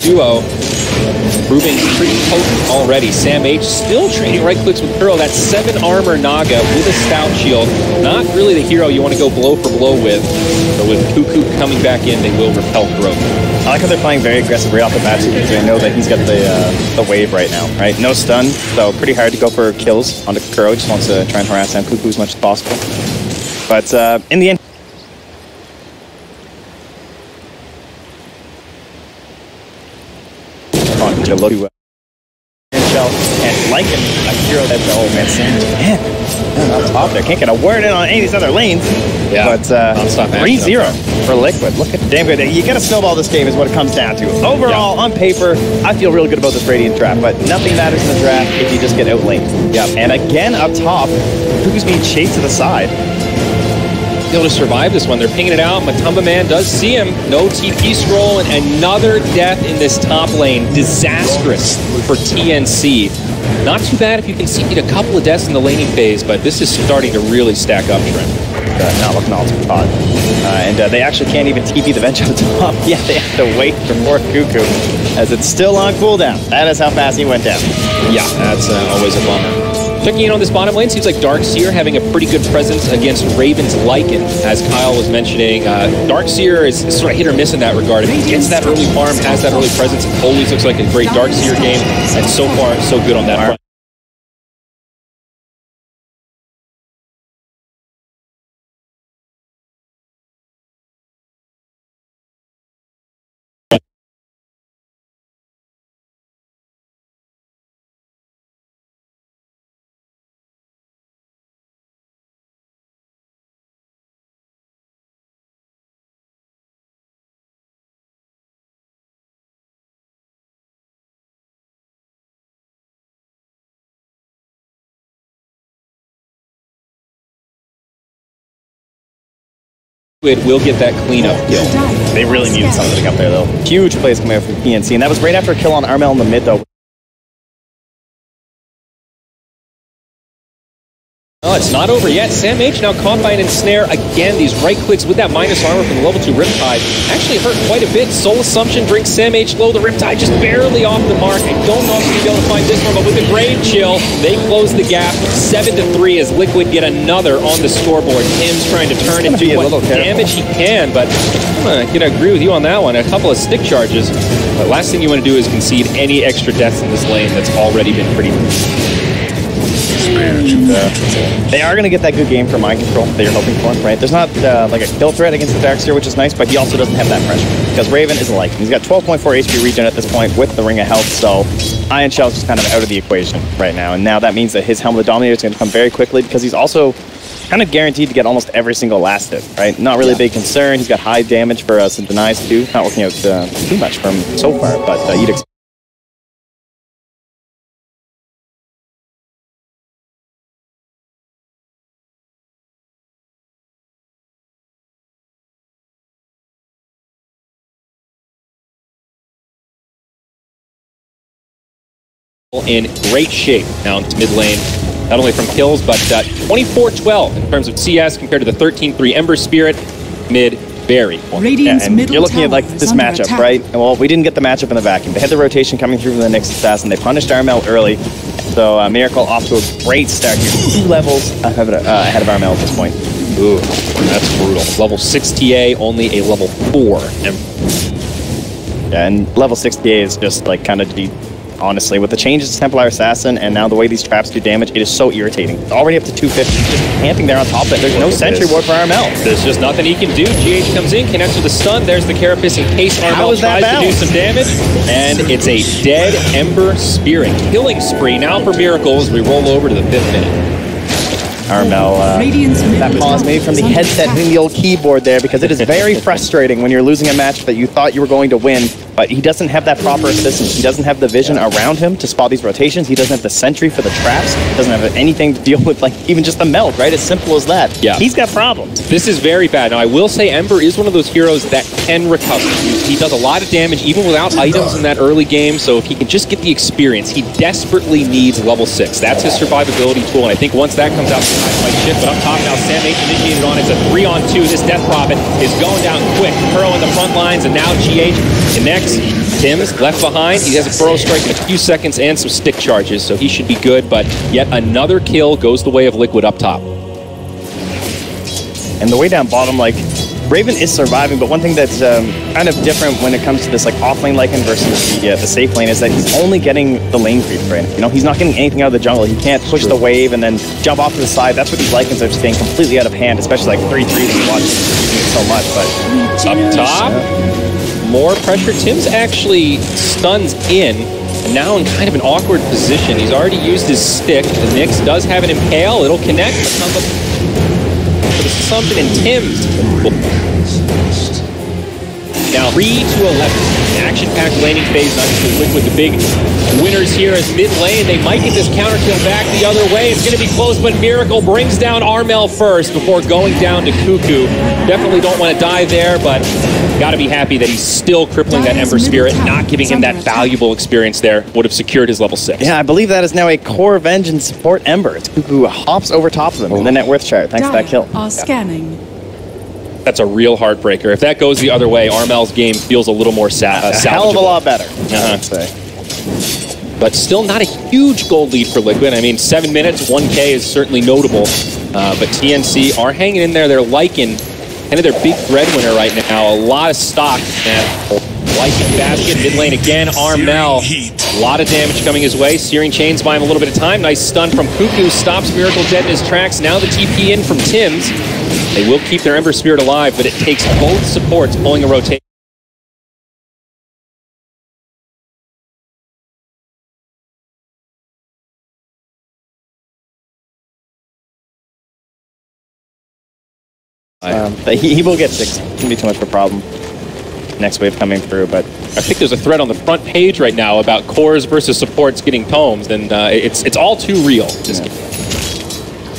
duo proving pretty potent already. Sam H still trading right clicks with Kuro. That 7 armor Naga with a stout shield. Not really the hero you want to go blow for blow with, but with Cuckoo coming back in, they will repel Kuro. I like how they're playing very aggressive right off the bat because they know that he's got the wave right now, right? No stun, so pretty hard to go for kills onto Kuro. Just wants to try and harass Sam Cuckoo as much as possible. But in the end, to look and like a hero that on top there. Can't get a word in on any of these other lanes. Yeah, but 3-0 for Liquid. Look at damn good. You gotta snowball this game is what it comes down to. Overall, on paper, I feel really good about this Radiant draft, but nothing matters in the draft if you just get outlaned. Yeah. And again up top, who's being chased to the side? Able to survive this one. They're pinging it out. Matumba Man does see him. No TP scroll, and another death in this top lane. Disastrous for TNC. Not too bad if you can see a couple of deaths in the laning phase, but this is starting to really stack up, Trent. Not looking all too hot. And they actually can't even TP the bench on the top. Yeah, they have to wait for more Cuckoo as it's still on cooldown. That is how fast he went down. Yeah, that's always a bummer. Checking in on this bottom lane, seems like Darkseer having a pretty good presence against Raven's Lycan. As Kyle was mentioning, Darkseer is sort of hit or miss in that regard. If he gets that early farm, has that early presence, it always looks like a great Darkseer game, and so far, so good on that front. It will get that cleanup kill. They really needed something up there, though. Huge plays coming out from TNC, and that was right after a kill on Armel in the mid, though. Oh, it's not over yet. Sam H now caught by an ensnare. Again, these right clicks with that minus armor from the level 2 Riptide actually hurt quite a bit. Soul Assumption brings Sam H low. The Riptide just barely off the mark. I don't know if you'll be able to find this one, but with the Grave Chill, they close the gap 7-3 as Liquid get another on the scoreboard. Tim's trying to turn and do what damage he can, but I'm going to agree with you on that one. A couple of stick charges. The last thing you want to do is concede any extra deaths in this lane that's already been pretty... They are going to get that good game for mind control that you're hoping for, right? There's not like a kill threat against the Darkseer, which is nice, but he also doesn't have that pressure because Raven is like he's got 12.4 HP regen at this point with the Ring of Health, so Ion Shell's just kind of out of the equation right now, and now that means that his Helm of the Dominator is going to come very quickly because he's also kind of guaranteed to get almost every single last hit, right? Not really a big concern. He's got high damage for some denies too. Not working out too much for him so far, but you'd expect in great shape now into mid lane, not only from kills, but 24-12 in terms of CS compared to the 13-3 Ember Spirit mid very. Yeah, and you're looking at like this matchup, right? Well, we didn't get the matchup in the vacuum. They had the rotation coming through from the Nyx Assassin. They punished Armel early, so Miracle off to a great start here. 2 levels ahead of Armel at this point. Ooh, that's brutal. Level 6 TA, only a level 4. Yeah, and level 6 TA is just like kind of deep. Honestly, with the changes to Templar Assassin and now the way these traps do damage, it is so irritating. Already up to 250, just camping there on top of it. There's no sentry ward for Armel. There's just nothing he can do. GH comes in, connects with a stun. There's the Carapace in case Armel tries to do some damage. And it's a dead Ember Spirit. Killing spree now for Miracle as we roll over to the 5th minute. Armel, that pause maybe from the headset hitting the old keyboard there because it is very frustrating when you're losing a match that you thought you were going to win, but he doesn't have that proper assistance. He doesn't have the vision around him to spot these rotations. He doesn't have the sentry for the traps. He doesn't have anything to deal with, like, even just the melt, right? As simple as that. Yeah. He's got problems. This is very bad. Now, I will say Ember is one of those heroes that can recover. He does a lot of damage even without items in that early game, so if he can just get the experience, he desperately needs level 6. That's his survivability tool, and I think once that comes out, might shift. But up top now, Sam H initiated on. It's a 3-on-2. This Death Prophet is going down quick. Kuro in the front lines, and now GH connects. Tim's left behind. He has a burrow strike in a few seconds and some stick charges, so he should be good, but yet another kill goes the way of Liquid up top. And the way down bottom, like, Raven is surviving, but one thing that's kind of different when it comes to this like off-lane Lycan versus the safe lane is that he's only getting the lane creep right now. You know, he's not getting anything out of the jungle. He can't push the wave and then jump off to the side. That's where these Lycans are just getting completely out of hand, especially like 3-3 is watching it so much. But up top, more pressure. Tim's actually stuns in, and now in kind of an awkward position. He's already used his stick. The Nyx does have an impale. It'll connect. Something in Tim's. Now 3 to 11. Action-packed laning phase. Obviously, Liquid the big winners here as mid lane. They might get this counter kill back the other way. It's going to be close, but Miracle brings down Armel first before going down to Cuckoo. Definitely don't want to die there, but got to be happy that he's still crippling that Ember Spirit, not giving him that valuable experience there. Would have secured his level 6. Yeah, I believe that is now a core vengeance support Ember. It's Cuckoo hops over top of him in the net worth chart. Thanks to that kill. Scanning. That's a real heartbreaker. If that goes the other way, Armel's game feels a little more salvageable. A hell of a lot better, I'd say. But still not a huge gold lead for Liquid. I mean, 7 minutes, 1K is certainly notable. But TNC are hanging in there. They're Lycan, kind of their big breadwinner right now. A lot of stock. Lycan basket, mid lane again. Armel, a lot of damage coming his way. Searing Chains buy him a little bit of time. Nice stun from Cuckoo. Stops Miracle dead in his tracks. Now the TP in from Tim's. They will keep their Ember Spirit alive, but it takes both supports pulling a rotation. He will get 6. It shouldn't be too much of a problem. Next wave coming through, but I think there's a thread on the front page right now about cores versus supports getting tomes, and it's all too real.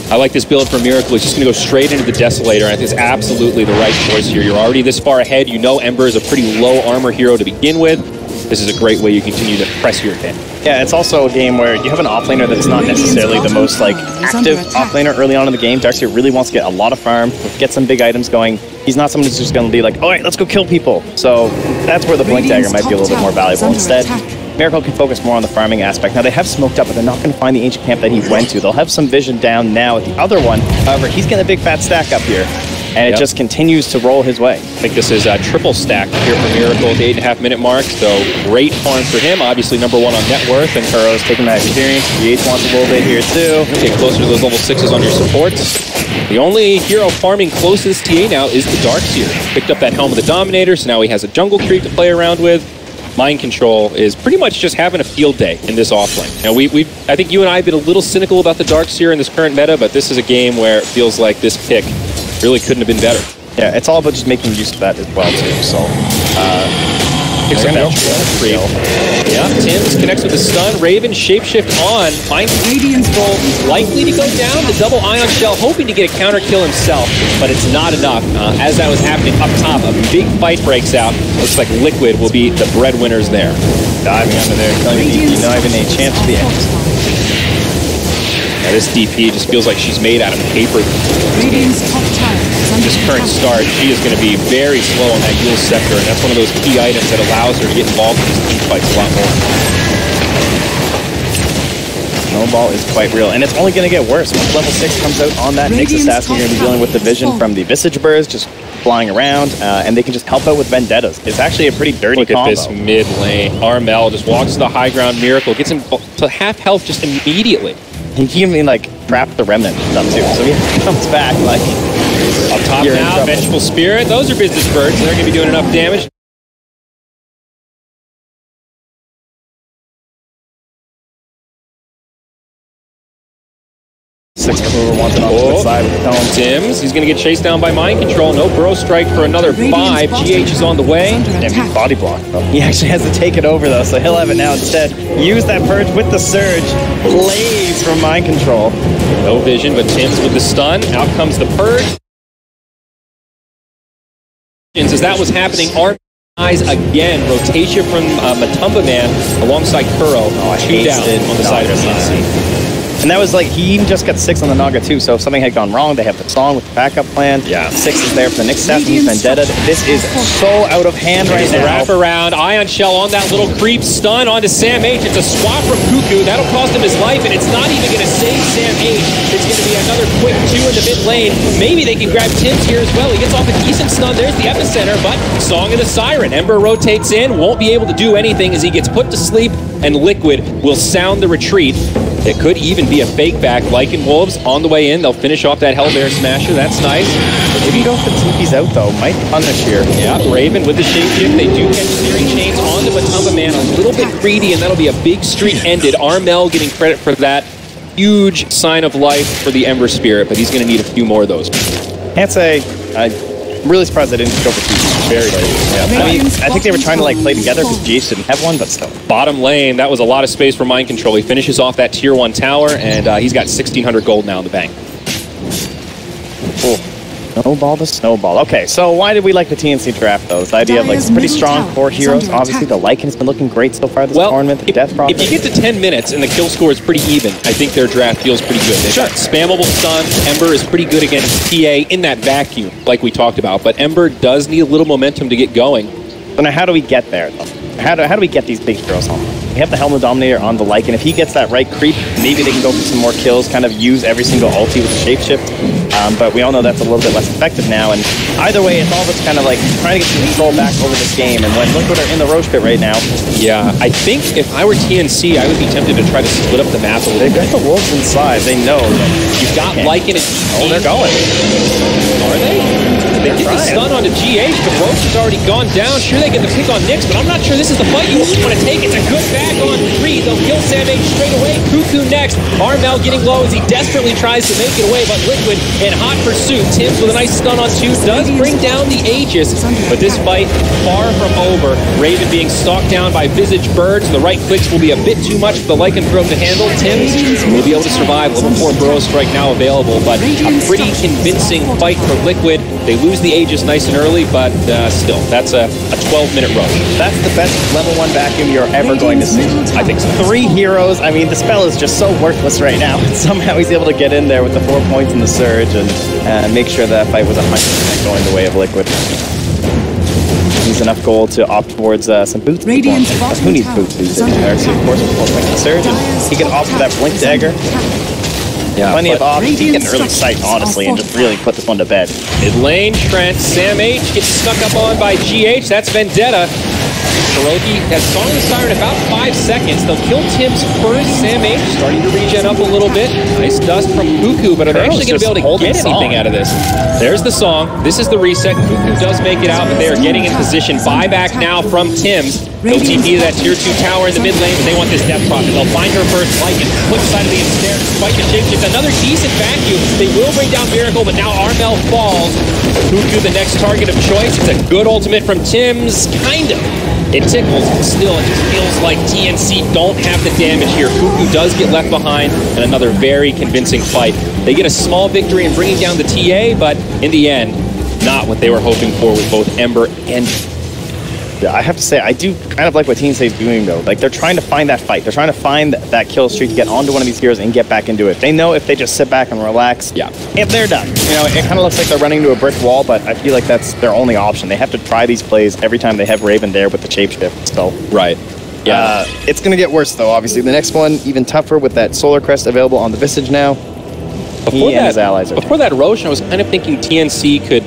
I like this build for Miracle. He's just going to go straight into the Desolator. I think it's absolutely the right choice here. You're already this far ahead. You know Ember is a pretty low armor hero to begin with. This is a great way you continue to press your hit. Yeah, it's also a game where you have an offlaner that's not necessarily the most like active offlaner early on in the game. Darkseer really wants to get a lot of farm, get some big items going. He's not someone who's just going to be like, all right, let's go kill people. So that's where the Blink Dagger might be a little bit more valuable. Instead, Miracle can focus more on the farming aspect. Now, they have smoked up, but they're not going to find the ancient camp that he went to. They'll have some vision down now at the other one. However, he's getting a big fat stack up here, and it just continues to roll his way. I think this is a triple stack here for Miracle at the 8.5-minute mark, so great farm for him. Obviously, #1 on net worth, and Kuro's taking that experience. GH wants a little bit here, too. Get closer to those level 6s on your supports. The only hero farming closest TA now is the Darkseer. Picked up that Helm of the Dominator, so now he has a jungle creep to play around with. Mind Control is pretty much just having a field day in this offlane. Now, I think you and I have been a little cynical about the Darkseer in this current meta, but this is a game where it feels like this pick really couldn't have been better. Yeah, it's all about just making use of that as well, too. So, picks up that creep. Yeah, Tim's connects with the stun. Raven shapeshift on. Mind Control likely to go down. The double Ion Shell hoping to get a counter kill himself, but it's not enough. As that was happening up top, a big fight breaks out. Looks like Liquid will be the breadwinners there. Diving under there, telling me not even a chance to the end. Yeah, this DP just feels like she's made out of paper. This current start, she is going to be very slow on that Yule Scepter, and that's one of those key items that allows her to get involved in these team fights a lot more. Snowball is quite real, and it's only going to get worse. Once level 6 comes out on that Nyx assassin, you're going to be dealing with the vision from the Visage Birds just flying around, and they can just help out with Vendettas. It's actually a pretty dirty combo. Look at this mid lane. Armel just walks to the high ground. Miracle gets him to half health just immediately. He can even like trap the remnant stuff too. So he comes back like up top now. Vengeful Spirit. Those are business birds. They're going to be doing enough damage. Tim's, he's going to get chased down by Mind Control. No Burrow Strike for another 5. GH is on the way. And body block. He actually has to take it over though, so he'll have it now instead. Use that Purge with the Surge. Blaze from Mind Control. No vision, but Tim's with the stun. Out comes the Purge. As that was happening, our eyes again. Rotation from Matumba Man alongside Kuro. 2 down on the side of TNC. And that was like, he even just got 6 on the Naga too, so if something had gone wrong, they have the song with the backup plan. Yeah. 6 is there for the next step, he's Vendetta. This is so out of hand right now. The wrap around, Ion Shell on that little creep, stun onto Sam H. It's a swap from Cuckoo, that'll cost him his life, and it's not even going to save Sam H. It's going to be another quick 2 in the mid lane. Maybe they can grab Tims here as well. He gets off a decent stun, there's the epicenter, but Song of the Siren. Ember rotates in, won't be able to do anything as he gets put to sleep, and Liquid will sound the retreat. It could even be a fake back. Lycan Wolves on the way in. They'll finish off that Hellbear Smasher. That's nice. Maybe go for TP's out, though. Might punish here. Yeah, Raven with the shapeshift. They do catch Searing Chains on the Matumba Man. A little bit greedy, and that'll be a big streak ended. Armel getting credit for that. Huge sign of life for the Ember Spirit, but he's going to need a few more of those. Can't say... I'm really surprised they didn't go for TP. Very late. Yeah. I mean, I think they were trying to like play together because GH didn't have one, but still. Bottom lane, that was a lot of space for Mind Control. He finishes off that tier 1 tower, and he's got 1,600 gold now in the bank. Cool. Snowball to snowball. Okay, so why did we like the TNC draft, though? This idea of like pretty strong core heroes. Obviously, the Lycan has been looking great so far this tournament. The Death Prophet. If you get to 10 minutes and the kill score is pretty even, I think their draft feels pretty good. They've got spammable stun. Ember is pretty good against TA in that vacuum, like we talked about. But Ember does need a little momentum to get going. So now how do we get there, though? How do we get these big heroes home? We have the Helmet Dominator on the Lycan. If he gets that right creep, maybe they can go for some more kills, kind of use every single ulti with the shapeshift. But we all know that's a little bit less effective now. And either way, it's all just kind of like trying to get some control back over this game. And when Liquid are in the Roach Pit right now. Yeah, I think if I were TNC, I would be tempted to try to split up the map a little bit. They've got the wolves inside. They know that you've got Lycan and oh, they're going. Are they? They get the stun onto GH, but Roach has already gone down. Sure, they get the pick on Nyx, but I'm not sure this is the fight you want to take. It's a good back on 3. They'll kill Sam H straight away. Cuckoo next. Armel getting low as he desperately tries to make it away, but Liquid in hot pursuit. Tims with a nice stun on 2 does bring down the Aegis, but this fight far from over. Raven being stalked down by Visage Birds. The right clicks will be a bit too much for the Lycanthrope to handle. Tims will be able to survive. Level 4 Burrow Strike now available, but a pretty convincing fight for Liquid. They lose the Aegis nice and early, but still, that's a 12-minute rush. That's the best level 1 vacuum you're ever going to see. I think so. 3 heroes. I mean, the spell is just so worthless right now. Somehow he's able to get in there with the 4 points in the Surge and make sure that fight was 100% going the way of Liquid. Needs enough gold to opt towards some boots. Who needs boots these days? Darcy, of course, with the Surge. And he can opt for that Blink Dagger. Yeah, plenty of options. He can really sight, honestly, and just really put this one to bed. Mid lane, Trent. Sam H gets snuck up on by GH. That's Vendetta. Hiroki has Song of the Siren about 5 seconds. They'll kill Tims first. Sam H starting to regen up a little bit. Nice dust from Cuckoo, but are they actually going to be able to get anything out of this? There's the song. This is the reset. Cuckoo does make it out, but they are getting in position. Buyback now from Tims. They'll TP to that tier 2 tower in the mid lane, but they want this Death Prophet. They'll find her first, Lycan. Flip side of the ensnare, despite the shapeshift. Another decent vacuum. They will bring down Miracle, but now Armel falls. Cuckoo the next target of choice. It's a good ultimate from Tims. Kind of. It tickles, but still, it just feels like TNC don't have the damage here. Cuckoo does get left behind, and another very convincing fight. They get a small victory in bringing down the TA, but in the end, not what they were hoping for with both Ember and... Yeah, I have to say, I do kind of like what TNC is doing, though. Like, they're trying to find that fight. They're trying to find that kill streak to get onto one of these heroes and get back into it. They know if they just sit back and relax, if they're done. You know, it kind of looks like they're running into a brick wall, but I feel like that's their only option. They have to try these plays every time they have Raven there with the shapeshift. So, right. Yeah. It's going to get worse, though, obviously. The next one, even tougher with that Solar Crest available on the Visage now. He and his allies are before that Roshan, I was kind of thinking TNC could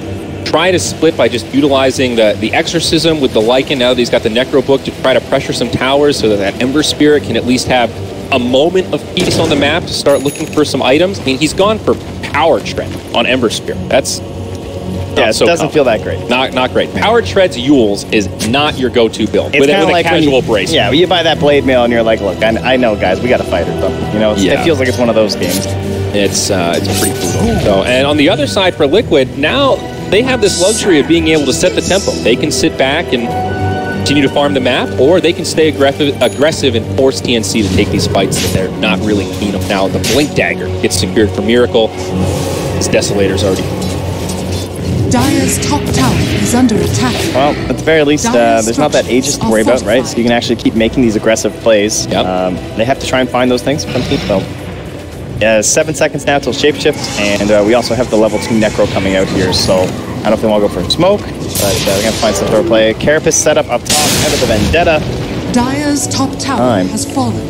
try to split by just utilizing the Exorcism with the Lycan. Now that he's got the Necro Book to try to pressure some towers so that Ember Spirit can at least have a moment of peace on the map to start looking for some items. I mean, he's gone for Power Tread on Ember Spirit. That's it doesn't feel that great. Not great. Power Treads Yules is not your go-to build with a like casual brace. Yeah, you buy that Blade Mail and you're like, look, I know, guys, we got to fight or something. You know, it feels like it's one of those games. It's pretty brutal. So, and on the other side for Liquid, now they have this luxury of being able to set the tempo. They can sit back and continue to farm the map, or they can stay aggressive and force TNC to take these fights that they're not really keen on. Now, the Blink Dagger gets secured for Miracle. His Desolator's already... Dire's top tower is under attack. Well, at the very least, there's not that Aegis to worry about, right? So you can actually keep making these aggressive plays. Yep. They have to try and find those things from team, though. 7 seconds now till Shapeshift, and we also have the level 2 Necro coming out here, so I don't know if they want to go for smoke, but we're going to find some sort of play. Carapace set up top, out of the Vendetta. Dire's top tower has fallen.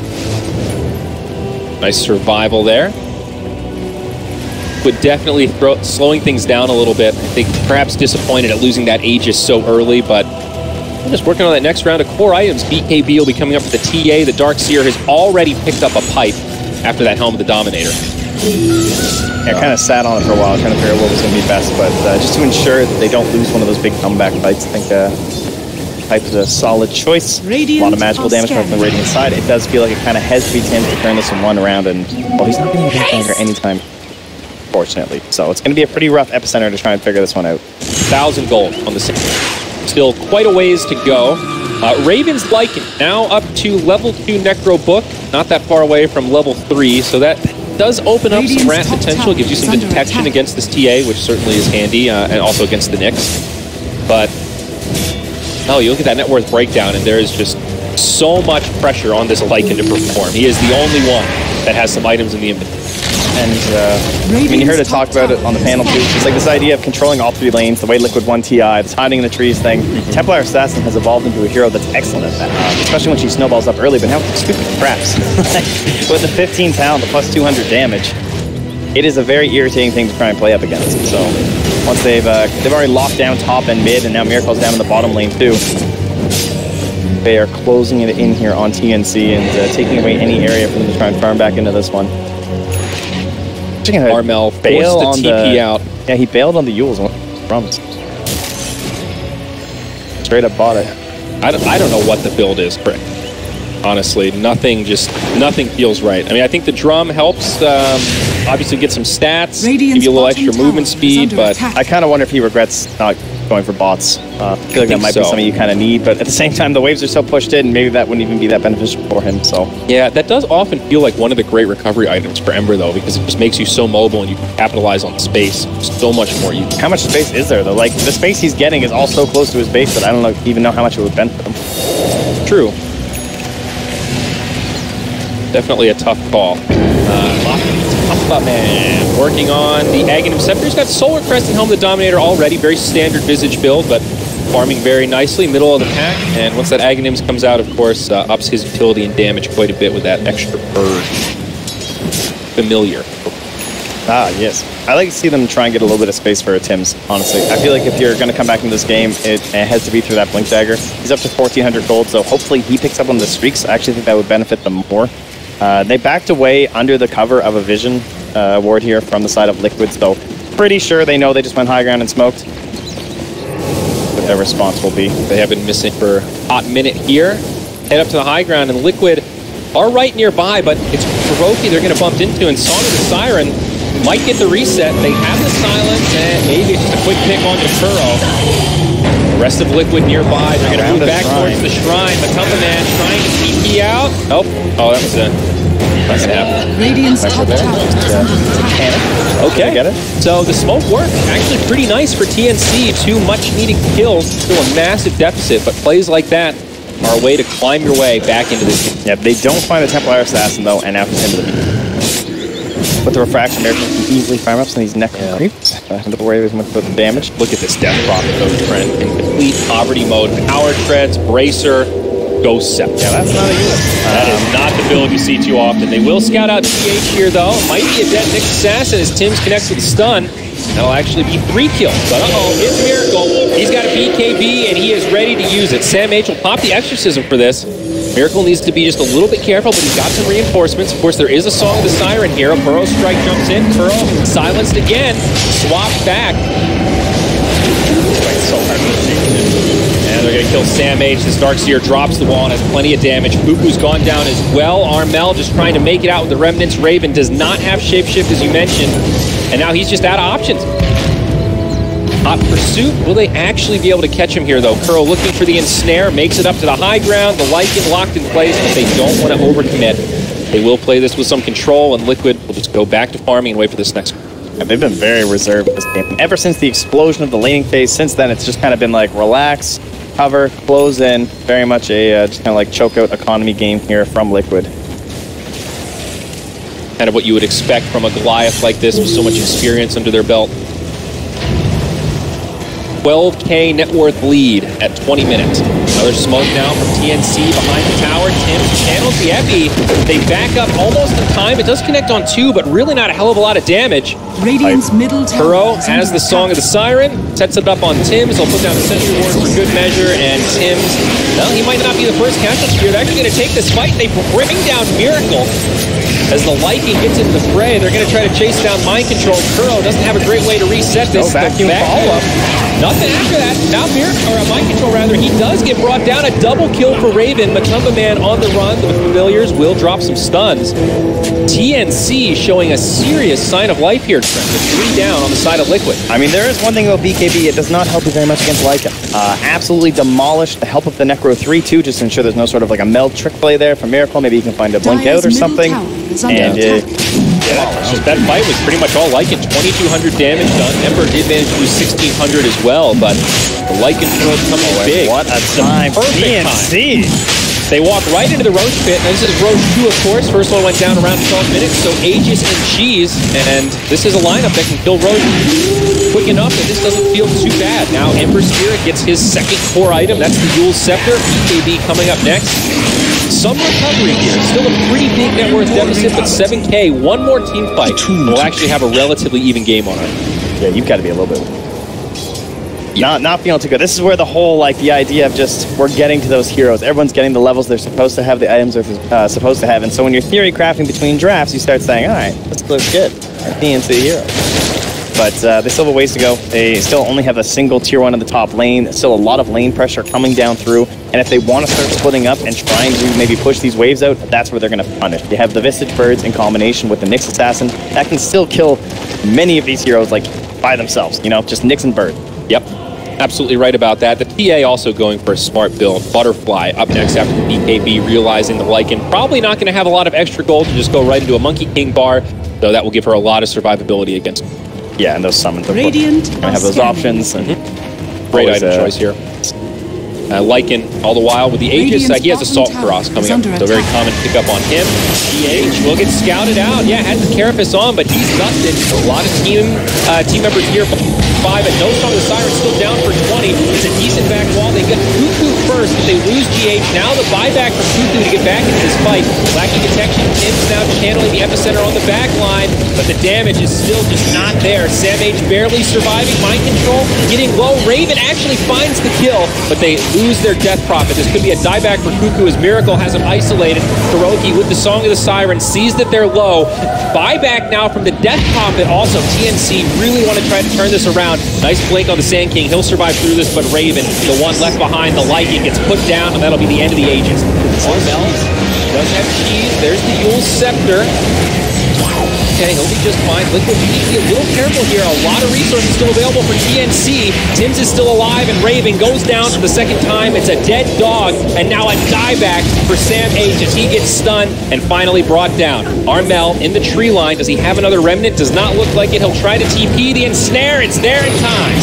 Nice survival there. Would definitely slowing things down a little bit. I think perhaps disappointed at losing that Aegis so early, but I'm just working on that next round of core items. BKB will be coming up for the TA. The Darkseer has already picked up a pipe after that Helm of the Dominator. Yeah, I kind of sat on it for a while, trying to figure out what was going to be best, but just to ensure that they don't lose one of those big comeback fights, I think pipe is a solid choice. A lot of magical damage from the Radiant side. It does feel like it kind of hesitates him to turn this in one round, and well, he's not going to get longer anytime, fortunately. So it's going to be a pretty rough epicenter to try and figure this one out. 1,000 gold on the same. Still quite a ways to go. Raven's Lycan now up to level 2 Necro Book, not that far away from level 3, so that does open up some rat potential, gives you some detection against this TA, which certainly is handy, and also against the Nyx. But, oh, you look at that net worth breakdown, and there is just so much pressure on this Lycan to perform. He is the only one that has some items in the inventory. And, I mean, you heard it talk about it on the panel too. It's like this idea of controlling all 3 lanes, the way Liquid won TI, this hiding in the trees thing. Templar Assassin has evolved into a hero that's excellent at that, especially when she snowballs up early, but now with stupid craps. With the 15 talent, the plus 200 damage, it is a very irritating thing to try and play up against. So once they've already locked down top and mid, and now Miracle's down in the bottom lane too. They are closing it in here on TNC and taking away any area for them to try and farm back into this one. Armel forced the TP out. Yeah, he bailed on the Yules from straight up bought it. I don't know what the build is, Brick. Honestly, nothing feels right. I mean, I think the drum helps obviously get some stats, give you a little extra movement speed, but I kind of wonder if he regrets not going for bots. I feel like that might be something you kind of need, but at the same time, the waves are so pushed in, maybe that wouldn't even be that beneficial for him, so. Yeah, that does often feel like one of the great recovery items for Ember, though, because it just makes you so mobile and you can capitalize on space so much more. How much space is there, though? Like, the space he's getting is all so close to his base that I don't even know how much it would benefit him. True. Definitely a tough call. Man, working on the Aghanim Scepter. He's got Solar Crest and Helm of the Dominator already. Very standard Visage build, but farming very nicely, middle of the pack. And once that Aghanims comes out, of course, ups his utility and damage quite a bit with that extra bird. Familiar. Ah, yes. I like to see them try and get a little bit of space for Tims, honestly. I feel like if you're going to come back into this game, it has to be through that Blink Dagger. He's up to 1,400 gold, so hopefully he picks up on the streaks. I actually think that would benefit them more. They backed away under the cover of a Vision ward here from the side of Liquid, so pretty sure they know they just went high ground and smoked. What their response will be. They have been missing for a hot minute here. Head up to the high ground, and Liquid are right nearby, but it's Kuroki they're going to bump into, and Song of the Siren might get the reset. They have the silence, and maybe it's just a quick pick onto Kuro. The rest of Liquid nearby. They're going to move back towards the shrine. Matumba Man trying to TP out. Oh, that was a... Radiant's top tower is under attack. Okay, get it. So the smoke worked. Actually pretty nice for TNC. 2 much-needed kills. Still a massive deficit, but plays like that are a way to climb your way back into this game. Yeah, they don't find a Templar Assassin, though, and after into the with the Refraction, Miracle can easily farm up some of these Necro creeps. Look where there's much of the damage. Look at this Death Prophet, though, Trent. In complete poverty mode. Power Treads, Bracer, Ghost Scepter. Yeah, that's not a unit. That is not the build you see too often. They will scout out TH here, though. Might be a dead Nyx Assassin as Tims connects with the stun. That'll actually be 3 kills. But it's Miracle. He's got a BKB, and he is ready to use it. Sam H will pop the Exorcism for this. Miracle needs to be just a little bit careful, but he's got some reinforcements. Of course, there is a Song of the Siren here. Burrow Strike jumps in. Burrow silenced again. Swapped back. So hard to and they're going to kill Sam H. This Darkseer drops the wall and has plenty of damage. Fuku's gone down as well. Armel just trying to make it out with the Remnants. Raven does not have Shapeshift, as you mentioned. And now he's just out of options. Hot pursuit. Will they actually be able to catch him here, though? Kuro looking for the ensnare. Makes it up to the high ground. The Lycan locked in place, but they don't want to overcommit. They will play this with some control, and Liquid will just go back to farming and wait for this next one. Yeah, they've been very reserved in this game. Ever since the explosion of the laning phase, since then, it's just kind of been like, relax, cover, close in. Very much a just kind of like choke out economy game here from Liquid. Kind of what you would expect from a Goliath like this with so much experience under their belt. 12K net worth lead at 20 minutes. Another smoke now from TNC behind the tower. Tim channels the Epi. They back up almost in time. It does connect on 2, but really not a hell of a lot of damage. Radiant's middle tower Kuro has the Song of the Siren, sets it up on Tim's. He'll put down a Sentry Ward for good measure, and Tim's, well, he might not be the first casualty here. They're actually going to take this fight. They bring down Miracle. As the Lycan gets into the fray, they're going to try to chase down Mind Control. Kuro doesn't have a great way to reset this. No vacuum follow-up. Nothing after that. Now Mind Control, rather, he does get brought down. A double kill for Raven. Matumba Man on the run. The familiars will drop some stuns. TNC showing a serious sign of life here, Trent, with 3 down on the side of Liquid. I mean, there is one thing about BKB. It does not help you very much against Lycan. Absolutely demolished the help of the Necro 3, too, just to ensure there's no sort of like a meld trick play there for Miracle. Maybe you can find a blink out or something. And that fight was pretty much all Lycan. 2,200 damage done. Ember did manage to do 1,600 as well, but the Lycan throw coming big. What a time. Perfect TNC. time. They walk right into the Roche pit. Now, this is Roche 2, of course. First one went down around 12 minutes, so Aegis and Cheese. And this is a lineup that can kill Roche quick enough that this doesn't feel too bad. Now Ember Spirit gets his second core item. That's the Yule Scepter. BKB coming up next. Some recovery here. Still a pretty big net worth deficit, but 7K. One more team fight. We'll actually have a relatively even game on it. Yeah, you've got to be a little bit... Not feeling too good. This is where the whole, like, the idea of just, we're getting to those heroes. Everyone's getting the levels they're supposed to have, the items they're supposed to have. And so when you're theory crafting between drafts, you start saying, all right, this looks good. TNC hero. But they still have a ways to go. They still only have a single tier 1 in the top lane. Still a lot of lane pressure coming down through. And if they want to start splitting up and trying to maybe push these waves out, that's where they're going to punish. You have the Visage Birds in combination with the Nyx Assassin. That can still kill many of these heroes, like, by themselves. You know, just Nyx and Bird. Yep. Absolutely right about that. The TA also going for a smart build. Butterfly up next after the BKB, realizing the Lycan probably not going to have a lot of extra gold to just go right into a Monkey King bar, though that will give her a lot of survivability against him. Yeah, and those summons, of course. I have those options. And great item choice here. Lycan, all the while with the Aegis, he has Assault Cross coming up, so very common pick up on him. GH will get scouted out. Yeah, had the Carapace on, but he's dusted. A lot of team members here. 5, and no Song of the Siren still down for 20. It's a decent back wall. They get Cuckoo first, but they lose GH. Now the buyback from Cuckoo to get back into this fight. Lacking detection, Tim's now channeling the epicenter on the back line, but the damage is still just not there. Sam H barely surviving. Mind Control getting low. Raven actually finds the kill, but they lose their Death Prophet. This could be a dieback for Cuckoo as Miracle has him isolated. Kuroki with the Song of the Siren sees that they're low. Buyback now from the Death Prophet also. TNC really want to try to turn this around. Nice blink on the Sand King. He'll survive through this, but Raven, the one left behind, the Lycan gets put down, and that'll be the end of the Aegis. Armel does have Cheese. There's the Yule Scepter. Okay, he'll be just fine. Liquid, you need to be a little careful here. A lot of resources still available for TNC. Tim's is still alive, and Raven goes down for the second time. It's a dead dog, and now a dieback for Sam H as he gets stunned and finally brought down. Armel in the tree line. Does he have another remnant? Does not look like it. He'll try to TP the ensnare. It's there in time.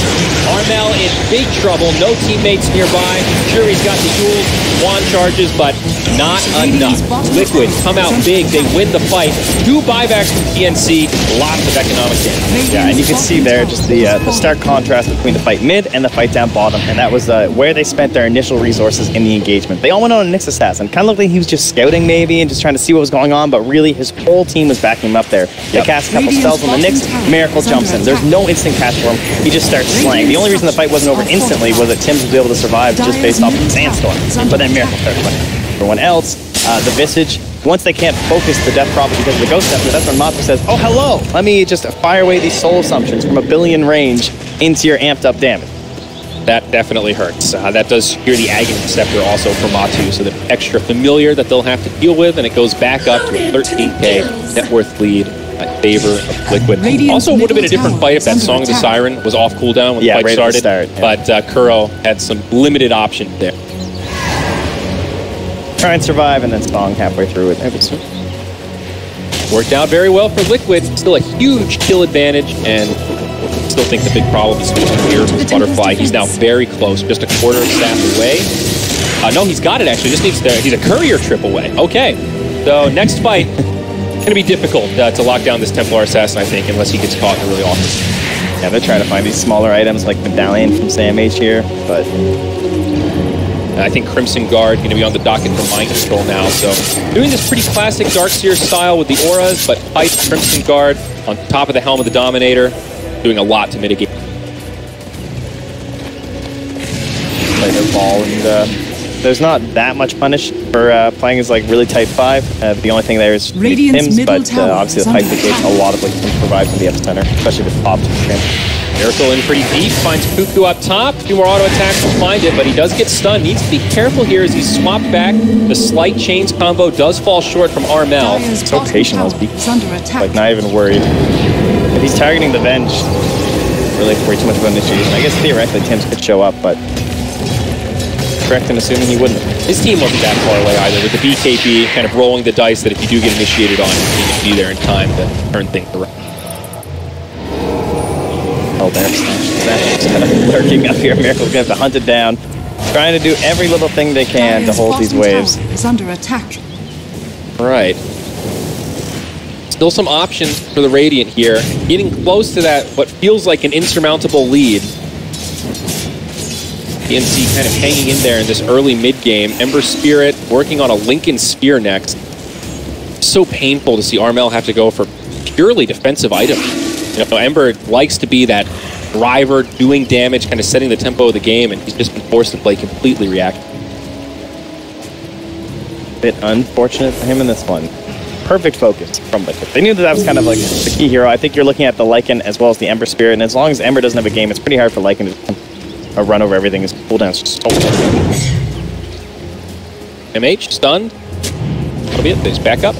Armel in big trouble. No teammates nearby. Sure, he's got the Yule wand charges, but not enough. Liquid come out big. They win the fight. 2 buybacks from TNC. Lots of economic damage. Yeah, and you can see there just the stark contrast between the fight mid and the fight down bottom, and that was where they spent their initial resources in the engagement. They all went on a Nyx Assassin. Kind of looked like he was just scouting maybe and just trying to see what was going on, but really his whole team was backing him up there. They cast a couple spells on the Nyx. Miracle jumps in. There's no instant cast for him. He just starts slaying. The only reason the fight wasn't over instantly was that Tim's was able to survive just based off of the Sandstorm. But then Miracle started playing. Everyone else, the Visage, once they can't focus the Death Prophet because of the Ghost Scepter, that's when Matu says, oh, hello, let me just fire away these soul assumptions from 1 billion range into your amped up damage. That definitely hurts. That does secure the Agony Scepter also for Matu, so the extra familiar that they'll have to deal with, and it goes back up to a 13K net worth lead in favor of Liquid. Also would have been a different fight if that Song of the Siren was off cooldown when the fight started, but Kuro had some limited options there. Try and survive, and then Song halfway through it. Worked out very well for Liquid. Still a huge kill advantage, and still think the big problem is switching gears with Butterfly. He's now very close, just a quarter staff away. No, he's got it actually. Just needs he's a courier trip away. Okay, so next fight. going to be difficult to lock down this Templar Assassin, I think, unless he gets caught in a really awkward. Yeah, they're trying to find these smaller items like Medallion from SamH here, but... I think Crimson Guard going to be on the docket for mind control now, so doing this pretty classic Darkseer style with the auras, but Pipe, Crimson Guard on top of the Helm of the Dominator, doing a lot to mitigate. Play their ball, and there's not that much punish for playing as like really type 5. The only thing there is Pims, but obviously the Pipe negates a lot of what you can provide from the epicenter, especially with Optic. Miracle in pretty deep, finds Cuckoo up top. A few more auto attacks to find it, but he does get stunned. Needs to be careful here as he's swapped back. The slight chains combo does fall short from Armel. So patient on his beat. Like, not even worried. If he's targeting the Venge, really worry too much about initiation. I guess theoretically Tims could show up, but correct in assuming he wouldn't. His team wasn't that far away either, with the BKB kind of rolling the dice that if you do get initiated on, you need to be there in time to turn things around. Oh, there's Snatch kind of lurking up here. Miracle's going to have to hunt it down. Trying to do every little thing they can to hold these waves. Is under attack. Right. Still some options for the Radiant here. Getting close to that, what feels like an insurmountable lead. TNC kind of hanging in there in this early mid-game. Ember Spirit working on a Lincoln Spear next. So painful to see Armel have to go for purely defensive items. You know, Ember likes to be that driver, doing damage, kind of setting the tempo of the game, and he's just been forced to play completely reactive. Bit unfortunate for him in this one. Perfect focus from Liquid. They knew that was kind of like the key hero. I think you're looking at the Lycan as well as the Ember Spirit, and as long as Ember doesn't have a game, it's pretty hard for Lycan to run over everything. His cooldown's just so MH, stunned. That'll be it. They just back up.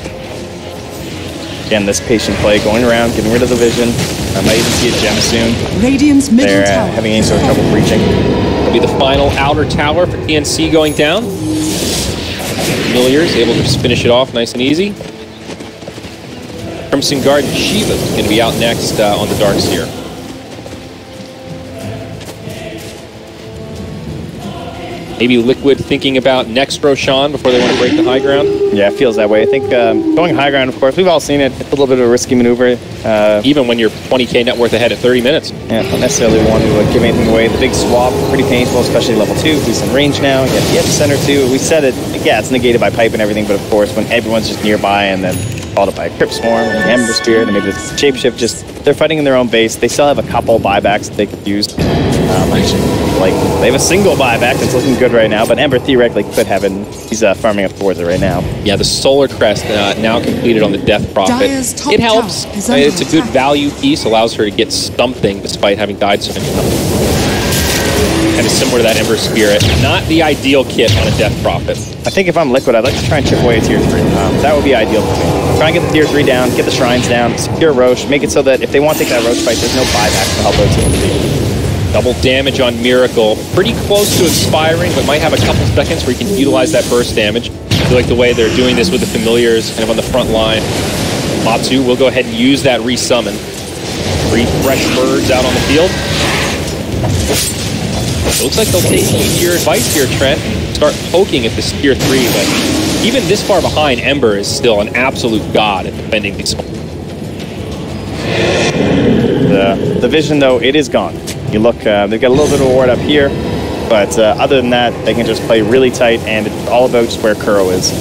Again, this patient play, going around, getting rid of the vision. I might even see a gem soon. Radiant's middle They're tower having any sort of trouble breaching. It'll be the final outer tower for TNC going down. Familiars able to just finish it off nice and easy. Crimson Guard and Shiva's going to be out next on the Darkseer. Maybe Liquid thinking about next Roshan before they want to break the high ground. Yeah, it feels that way. I think going high ground, of course, we've all seen it. It's a little bit of a risky maneuver. Even when you're 20k net worth ahead at 30 minutes. Yeah, don't necessarily want to give anything away. The big swap, pretty painful, especially level 2. He's in range now. You have the epicenter too. We said it. Yeah, it's negated by pipe and everything, but of course, when everyone's just nearby and then followed up by a Crypt Swarm and the Ember Spirit and maybe the Shapeshift, just they're fighting in their own base. They still have a couple buybacks that they could use. Like, they have a single buyback that's looking good right now, but Ember theoretically could have it. He's farming up towards it right now. Yeah, the Solar Crest now completed on the Death Prophet. It helps. It's a good value piece, allows her to get something despite having died so many times. Kind of similar to that Ember Spirit. Not the ideal kit on a Death Prophet. I think if I'm Liquid, I'd like to try and chip away at tier 3. That would be ideal for me. Try and get the tier 3 down, get the shrines down, secure Roche, make it so that if they want to take that Roche fight, there's no buyback to help out TNC. Double damage on Miracle. Pretty close to expiring, but might have a couple seconds where you can utilize that burst damage. I feel like the way they're doing this with the Familiars kind of on the front line. Matsu will go ahead and use that resummon. 3 fresh birds out on the field. It looks like they'll take your advice here, Trent, and start poking at this tier 3, but even this far behind, Ember is still an absolute god at defending these. The vision, though, it is gone. You look, they've got a little bit of a ward up here, but other than that, they can just play really tight, and it's all about just where Kuro is.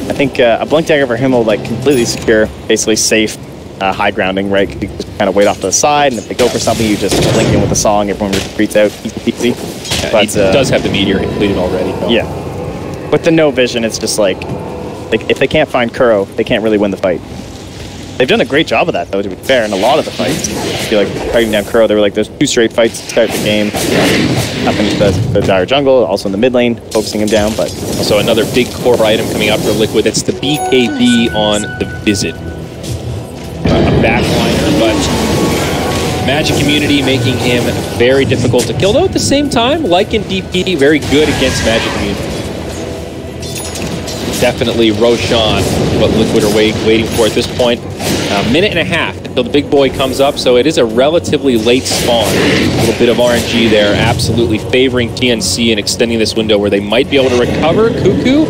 I think a Blink Dagger for him will like completely secure, basically safe high grounding, right? You just kind of wait off to the side, and if they go for something, you just blink in with a song, everyone retreats out, easy. Yeah, but he does have the meteor completed already. Though. Yeah. With the no vision, it's just like if they can't find Kuro, they can't really win the fight. They've done a great job of that, though, to be fair, in a lot of the fights. I feel like fighting down Kuro, there were like those 2 straight fights to start the game. Up in the dire jungle, also in the mid lane, focusing him down, but... Also another big core item coming out for Liquid, it's the BKB on the Visit. A backliner, but Magic Community making him very difficult to kill, though at the same time, like in DP, very good against Magic Community. Definitely Roshan, what Liquid are waiting for at this point. A minute and a half until the big boy comes up, so it is a relatively late spawn. A little bit of RNG there, absolutely favoring TNC and extending this window where they might be able to recover. Cuckoo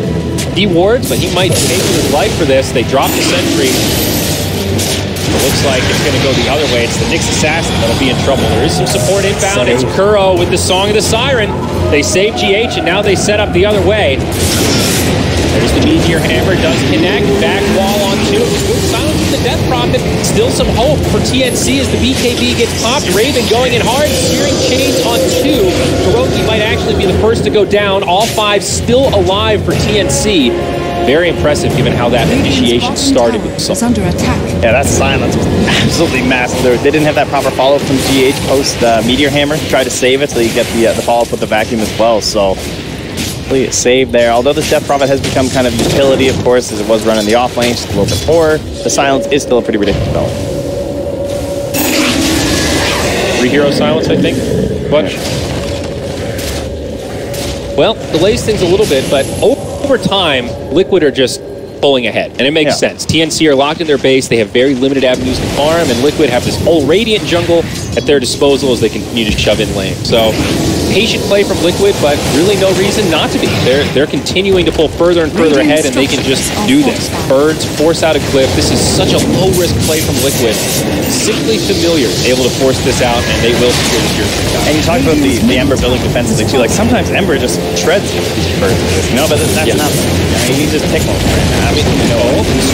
He wards, but he might pay with his life for this. They drop the sentry. It looks like it's going to go the other way. It's the Nyx Assassin that'll be in trouble. There is some support inbound. It's Kuro with the Song of the Siren. They save GH, and now they set up the other way. There's the Meteor Hammer, does connect. Back wall on 2. Silence with the Death Prophet. Still some hope for TNC as the BKB gets popped. Raven going in hard. Searing Chains on 2. Hiroki might actually be the first to go down. All 5 still alive for TNC. Very impressive given how that initiation started with something. Under attack. Yeah, that silence was absolutely massive. They didn't have that proper follow-up from GH post Meteor Hammer. Tried to save it so you get the follow-up with the vacuum as well. So save there. Although the Death Prophet has become kind of utility, of course, as it was running the off lane, just a little bit poorer. The silence is still a pretty ridiculous development. 3 hero silence, I think. Bunch. Well, delays things a little bit, but over time, Liquid are just pulling ahead, and it makes sense. TNC are locked in their base. They have very limited avenues to farm, and Liquid have this whole Radiant jungle at their disposal as they continue to shove in lane. So, patient play from Liquid, but really no reason not to be. They're continuing to pull further and further ahead, and they can just do this. Birds force out a cliff. This is such a low-risk play from Liquid. Simply familiar, able to force this out, and they will secure the tier 3. And you talk about the Ember building defensively too. Like sometimes Ember just shreds these birds. No, but that's not. I mean, he just tickles. I mean,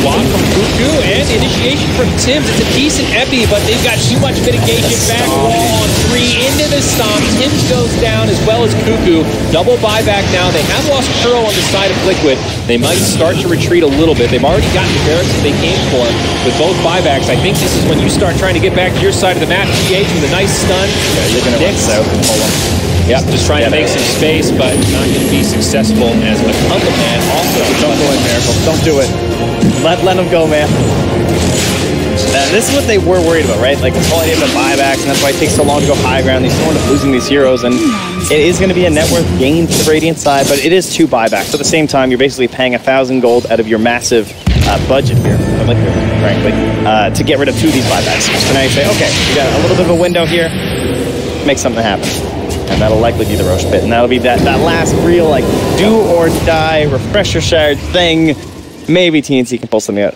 swap from Cuckoo and initiation from Tims. It's a decent epi, but they've got too much mitigation. Back wall on 3 into the stomp. Tims goes down as well as Cuckoo. Double buyback now. They have lost Kuro on the side of Liquid. They might start to retreat a little bit. They've already gotten the barracks that they came for with both buybacks. I think this is when you start trying to get back to your side of the map. GH with a nice stun. Yeah, you're going to run south and pull them. Yep, just trying to make some space, but not going to be successful as Matumba Man also. Don't go in, Miracle. Don't do it. Let him go, man. This is what they were worried about, right? Like this whole idea of the buybacks, and that's why it takes so long to go high ground. They still end up losing these heroes, and it is going to be a net worth gain for the Radiant side, but it is 2 buybacks. So at the same time, you're basically paying 1,000 gold out of your massive budget here, frankly, to get rid of 2 of these buybacks. So now you say, okay, we got a little bit of a window here, make something happen. And that'll likely be the Roche bit, and that'll be that last real, like, do or die refresher shard thing. Maybe TNC can pull something out.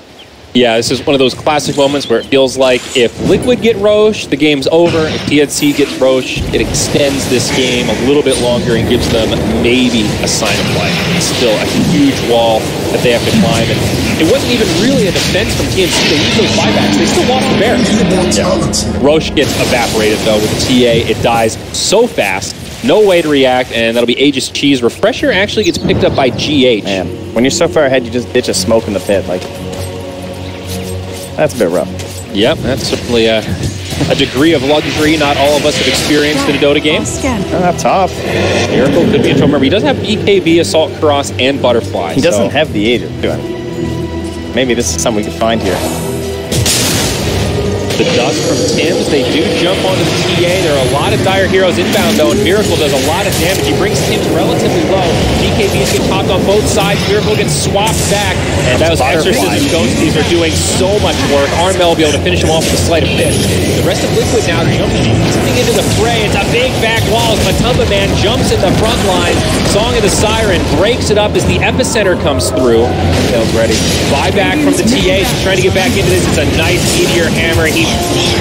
Yeah, this is one of those classic moments where it feels like if Liquid get Roche, the game's over. If TNC gets Roche, it extends this game a little bit longer and gives them maybe a sign of life. It's still a huge wall that they have to climb, and it wasn't even really a defense from TNC. They used those buybacks. They still lost the barracks. Yeah. Roche gets evaporated, though, with the TA. It dies so fast. No way to react, and that'll be Aegis Cheese. Refresher actually gets picked up by GH. Man, when you're so far ahead, you just ditch a smoke in the pit. Like, that's a bit rough. Yep, that's certainly a degree of luxury not all of us have experienced in a Dota game. Not top. Miracle could be in trouble. Remember, he does have BKB, Assault Cross, and Butterfly. He doesn't have the Aegis, do I? Maybe this is something we can find here. The dust from Tims, they do jump onto the TA. There are a lot of dire heroes inbound, though, and Miracle does a lot of damage. He brings Tims relatively low. BKBs get popped on both sides. Miracle gets swapped back. And those Exorcism Ghosties are doing so much work. Armel will be able to finish him off with a sleight of fist. The rest of Liquid now jumping into the fray. It's a big back wall as Matumba Man jumps in the front line. Song of the Siren breaks it up as the epicenter comes through. Tails ready. Buyback from the TA. He's trying to get back into this. It's a nice Meteor Hammer. He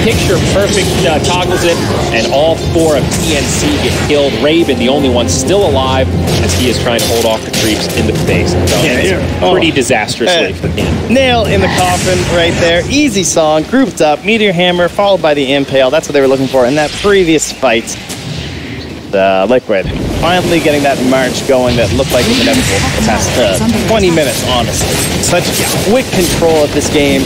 picture perfect toggles it, and all 4 of TNC get killed. Raven, the only one still alive, as he is trying to hold off the creeps in the face. So pretty disastrously for him. Nail in the coffin right there. Easy song, grouped up, Meteor Hammer, followed by the Impale. That's what they were looking for in that previous fight. The Liquid finally getting that march going that looked like it was inevitable the past 20 minutes, honestly. Such quick control of this game.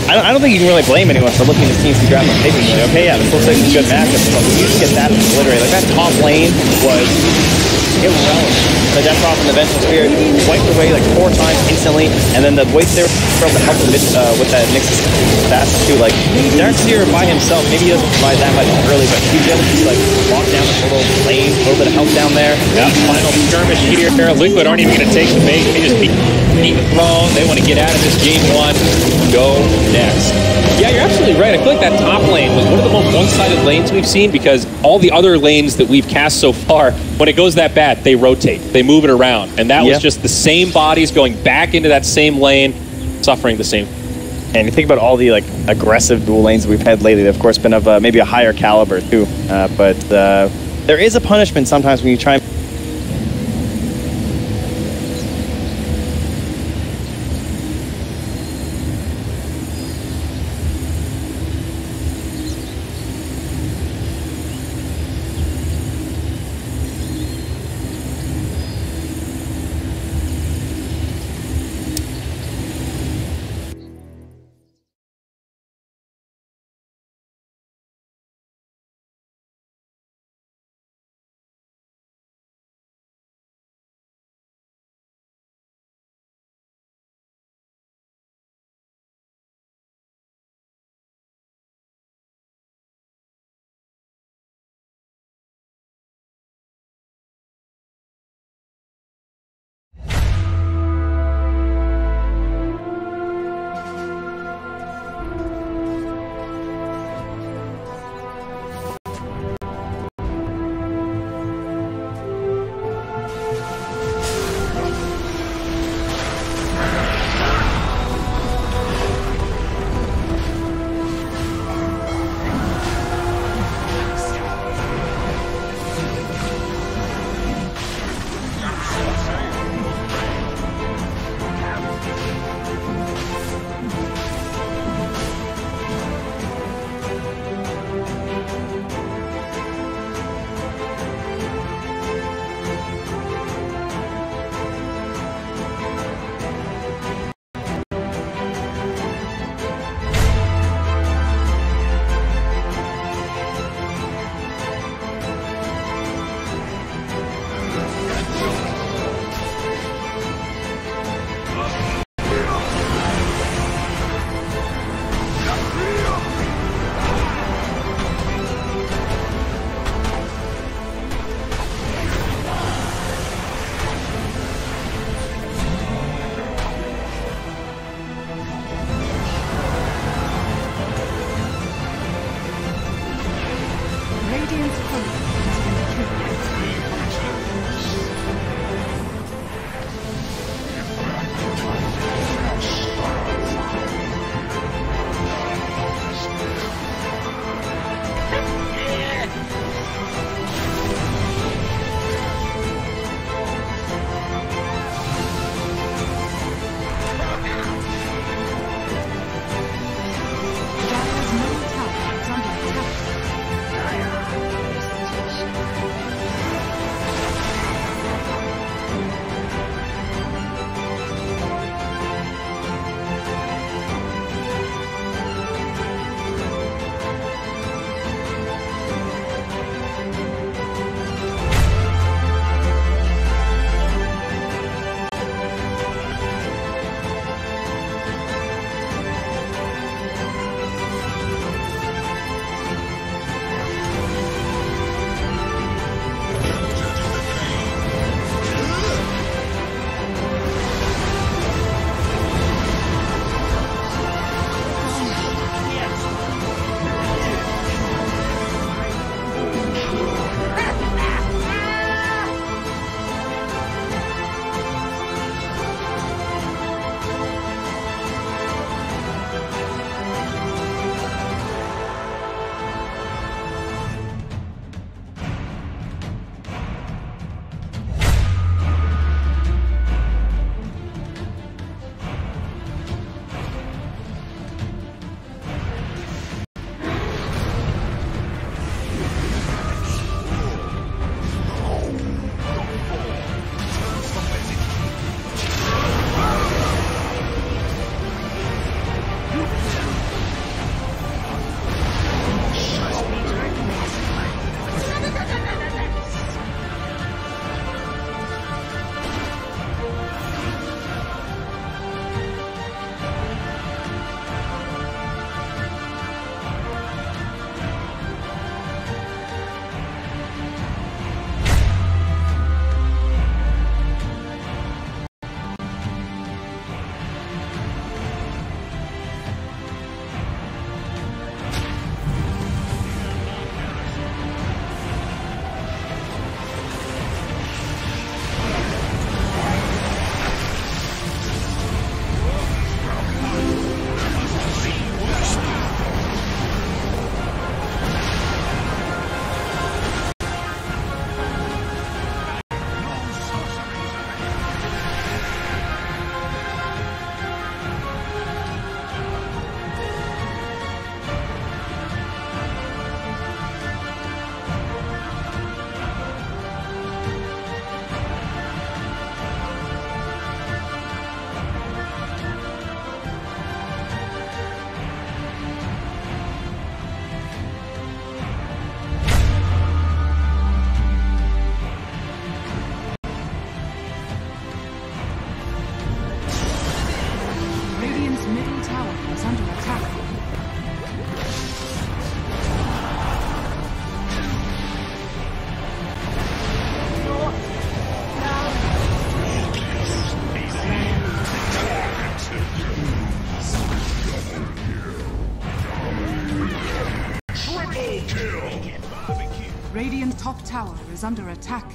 I don't think you can really blame anyone for looking at this team's draft and taking like, okay, yeah, this looks like a good matchup, but when you just get that obliterated, like that top lane was irrelevant. The Death Prophet and the Vengeful Spirit wiped away like 4 times instantly, and then the wait there from the help with that Nyx Assassin too. Like, Darkseer by himself, maybe he doesn't provide that much early, but he's able to just like walk down this little lane, a little bit of help down there. Yeah, final skirmish here. Liquid aren't even going to take the bait. They just beat the throne. They want to get out of this game 1. Go next. Yeah, you're absolutely right. I feel like that top lane was one of the most one-sided lanes we've seen, because all the other lanes that we've cast so far, when it goes that bad, bad, they rotate. They move it around. And that was just the same bodies going back into that same lane, suffering the same. And you think about all the like aggressive dual lanes we've had lately, they've of course been of maybe a higher caliber too. But there is a punishment sometimes when you try and Radiant's top tower is under attack.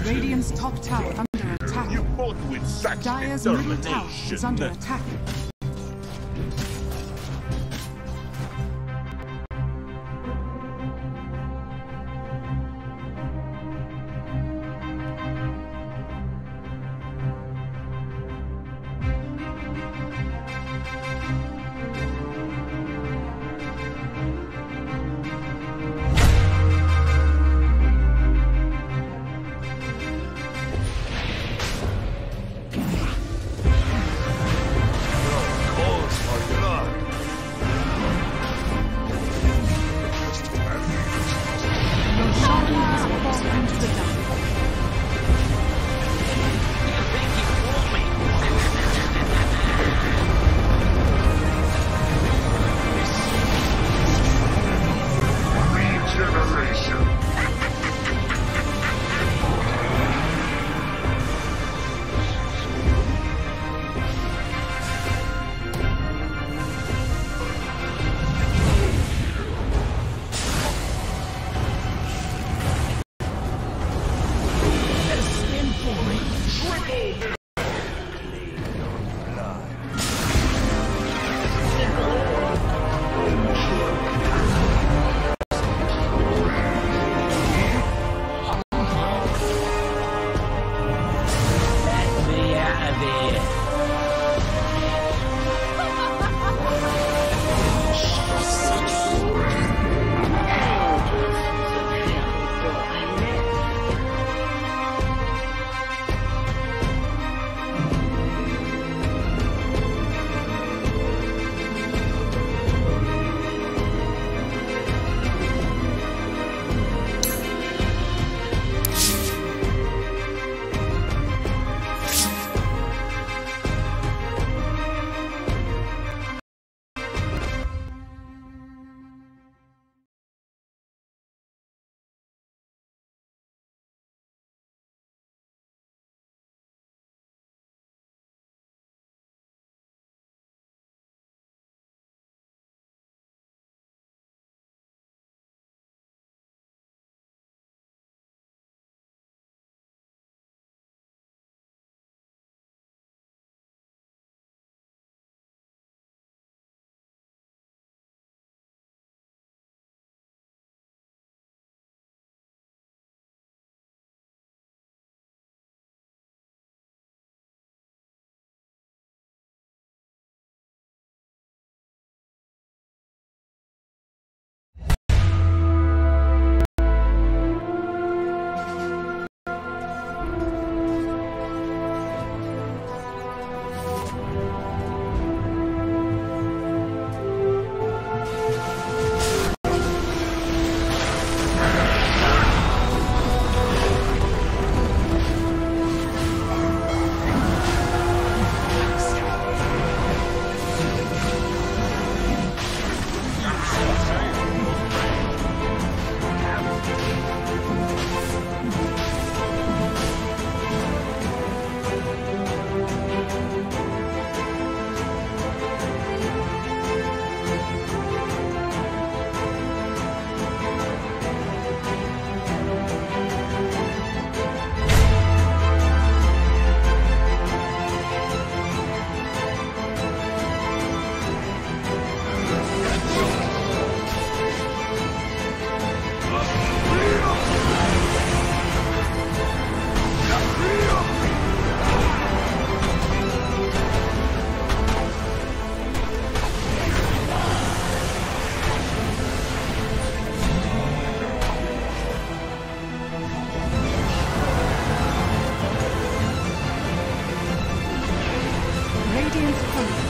Radiant's top tower under attack. You fought with such Dire's middle tower is under determination. attack. Radiant's turret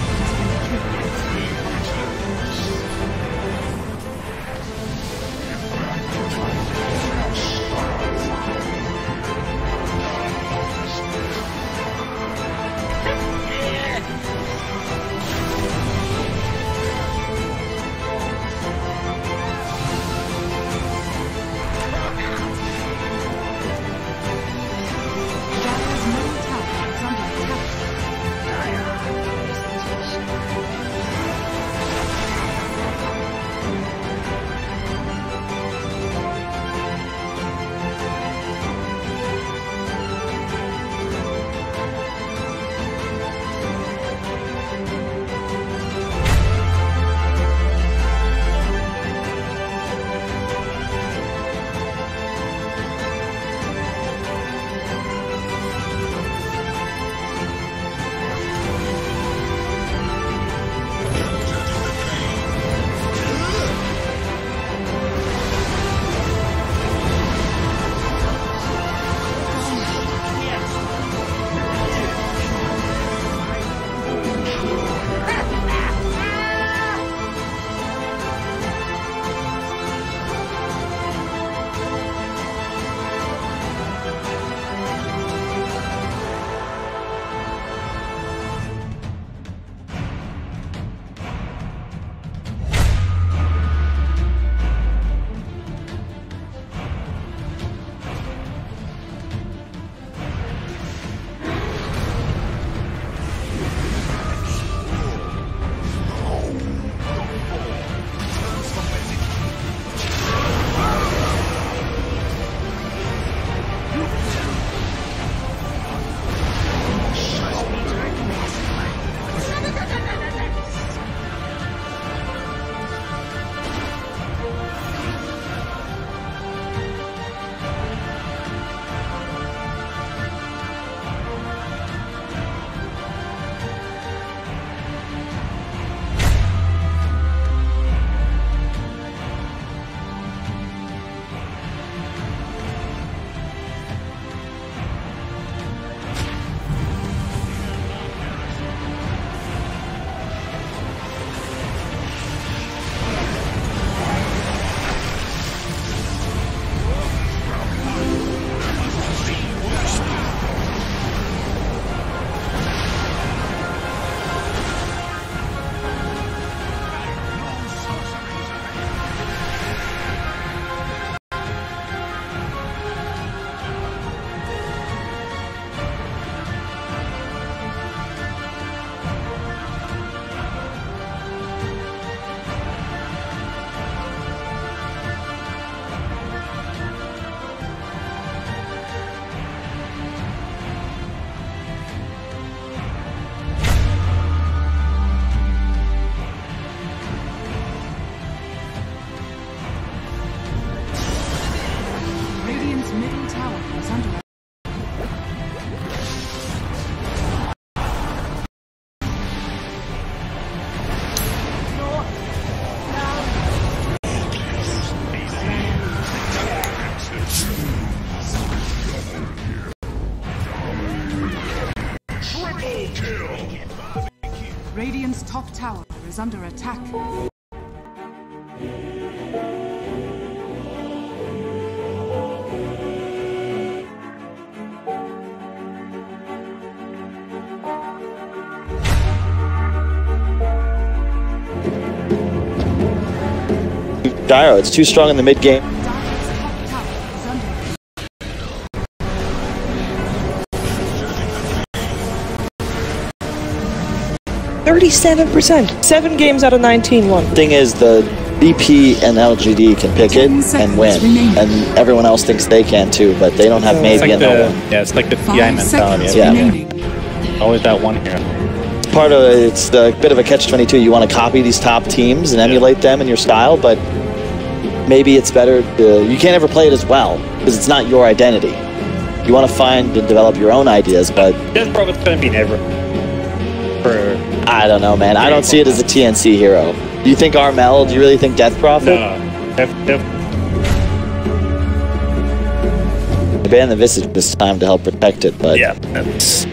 Radiant's top tower is under attack. Gyro, it's too strong in the mid game. 37%. 7 games out of 19 won. Thing is, the BP and LGD can pick it and win, and everyone else thinks they can too, but they don't have maybe and no one. Yeah, it's like the TI mentality. Yeah. Always that one hero. Part of it's a bit of a catch-22. You want to copy these top teams and emulate them in your style, but maybe it's better to, you can't ever play it as well because it's not your identity. You want to find and develop your own ideas, but Death Prophet's going to be never. I don't know, man. I don't see it as a TNC hero. Do you think Armel? Do you really think Death Prophet? No. Ban the Visage this time to help protect it, but yeah, that's...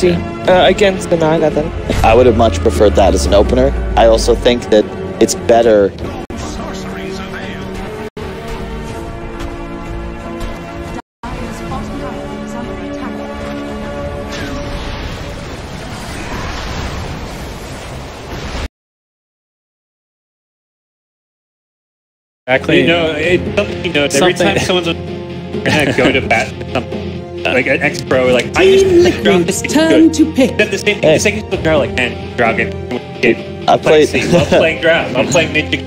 see against the Naga then. I would have much preferred that as an opener. I also think that it's better. Exactly. It's something you know. Every time someone's gonna go to bat for something, like an ex-pro, like I Team just Liquid's turn to pick. That's the same thing. The second people are like, man, Dragon. I played. I'm playing Dragon. I'm playing Ninja.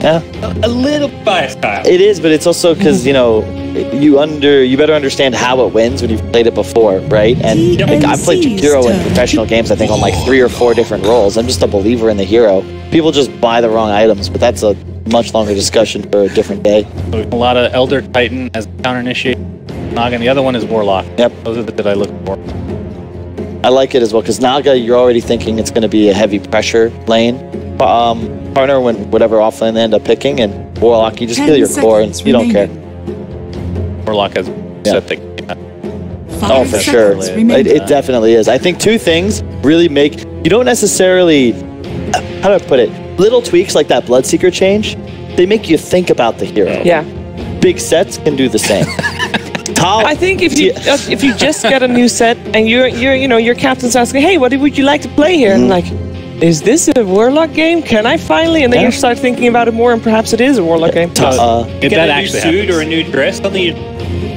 Yeah, A little biased style. it is, but it's also because you better understand how it wins when you've played it before, right? And like, I've played Hero in professional games, I think, on like 3 or 4 different roles. I'm just a believer in the hero. People just buy the wrong items, but that's a much longer discussion for a different day. A lot of Elder Titan as counter initiate Naga, and the other one is Warlock. Yep. Those are the that I look for. I like it as well because Naga, you're already thinking it's going to be a heavy pressure lane partner when whatever offlane they end up picking, and Warlock, you just kill your core and you don't care. Warlock has septic. Oh, for sure. It definitely is. I think 2 things really make you don't necessarily. How do I put it? Little tweaks like that Bloodseeker change, they make you think about the hero. Yeah. Big sets can do the same. I think if you just get a new set and your captain's asking, hey, what would you like to play here? And like, is this a Warlock game? Can I finally? And then you start thinking about it more, and perhaps it is a Warlock game. Get a new suit or a new dress, something you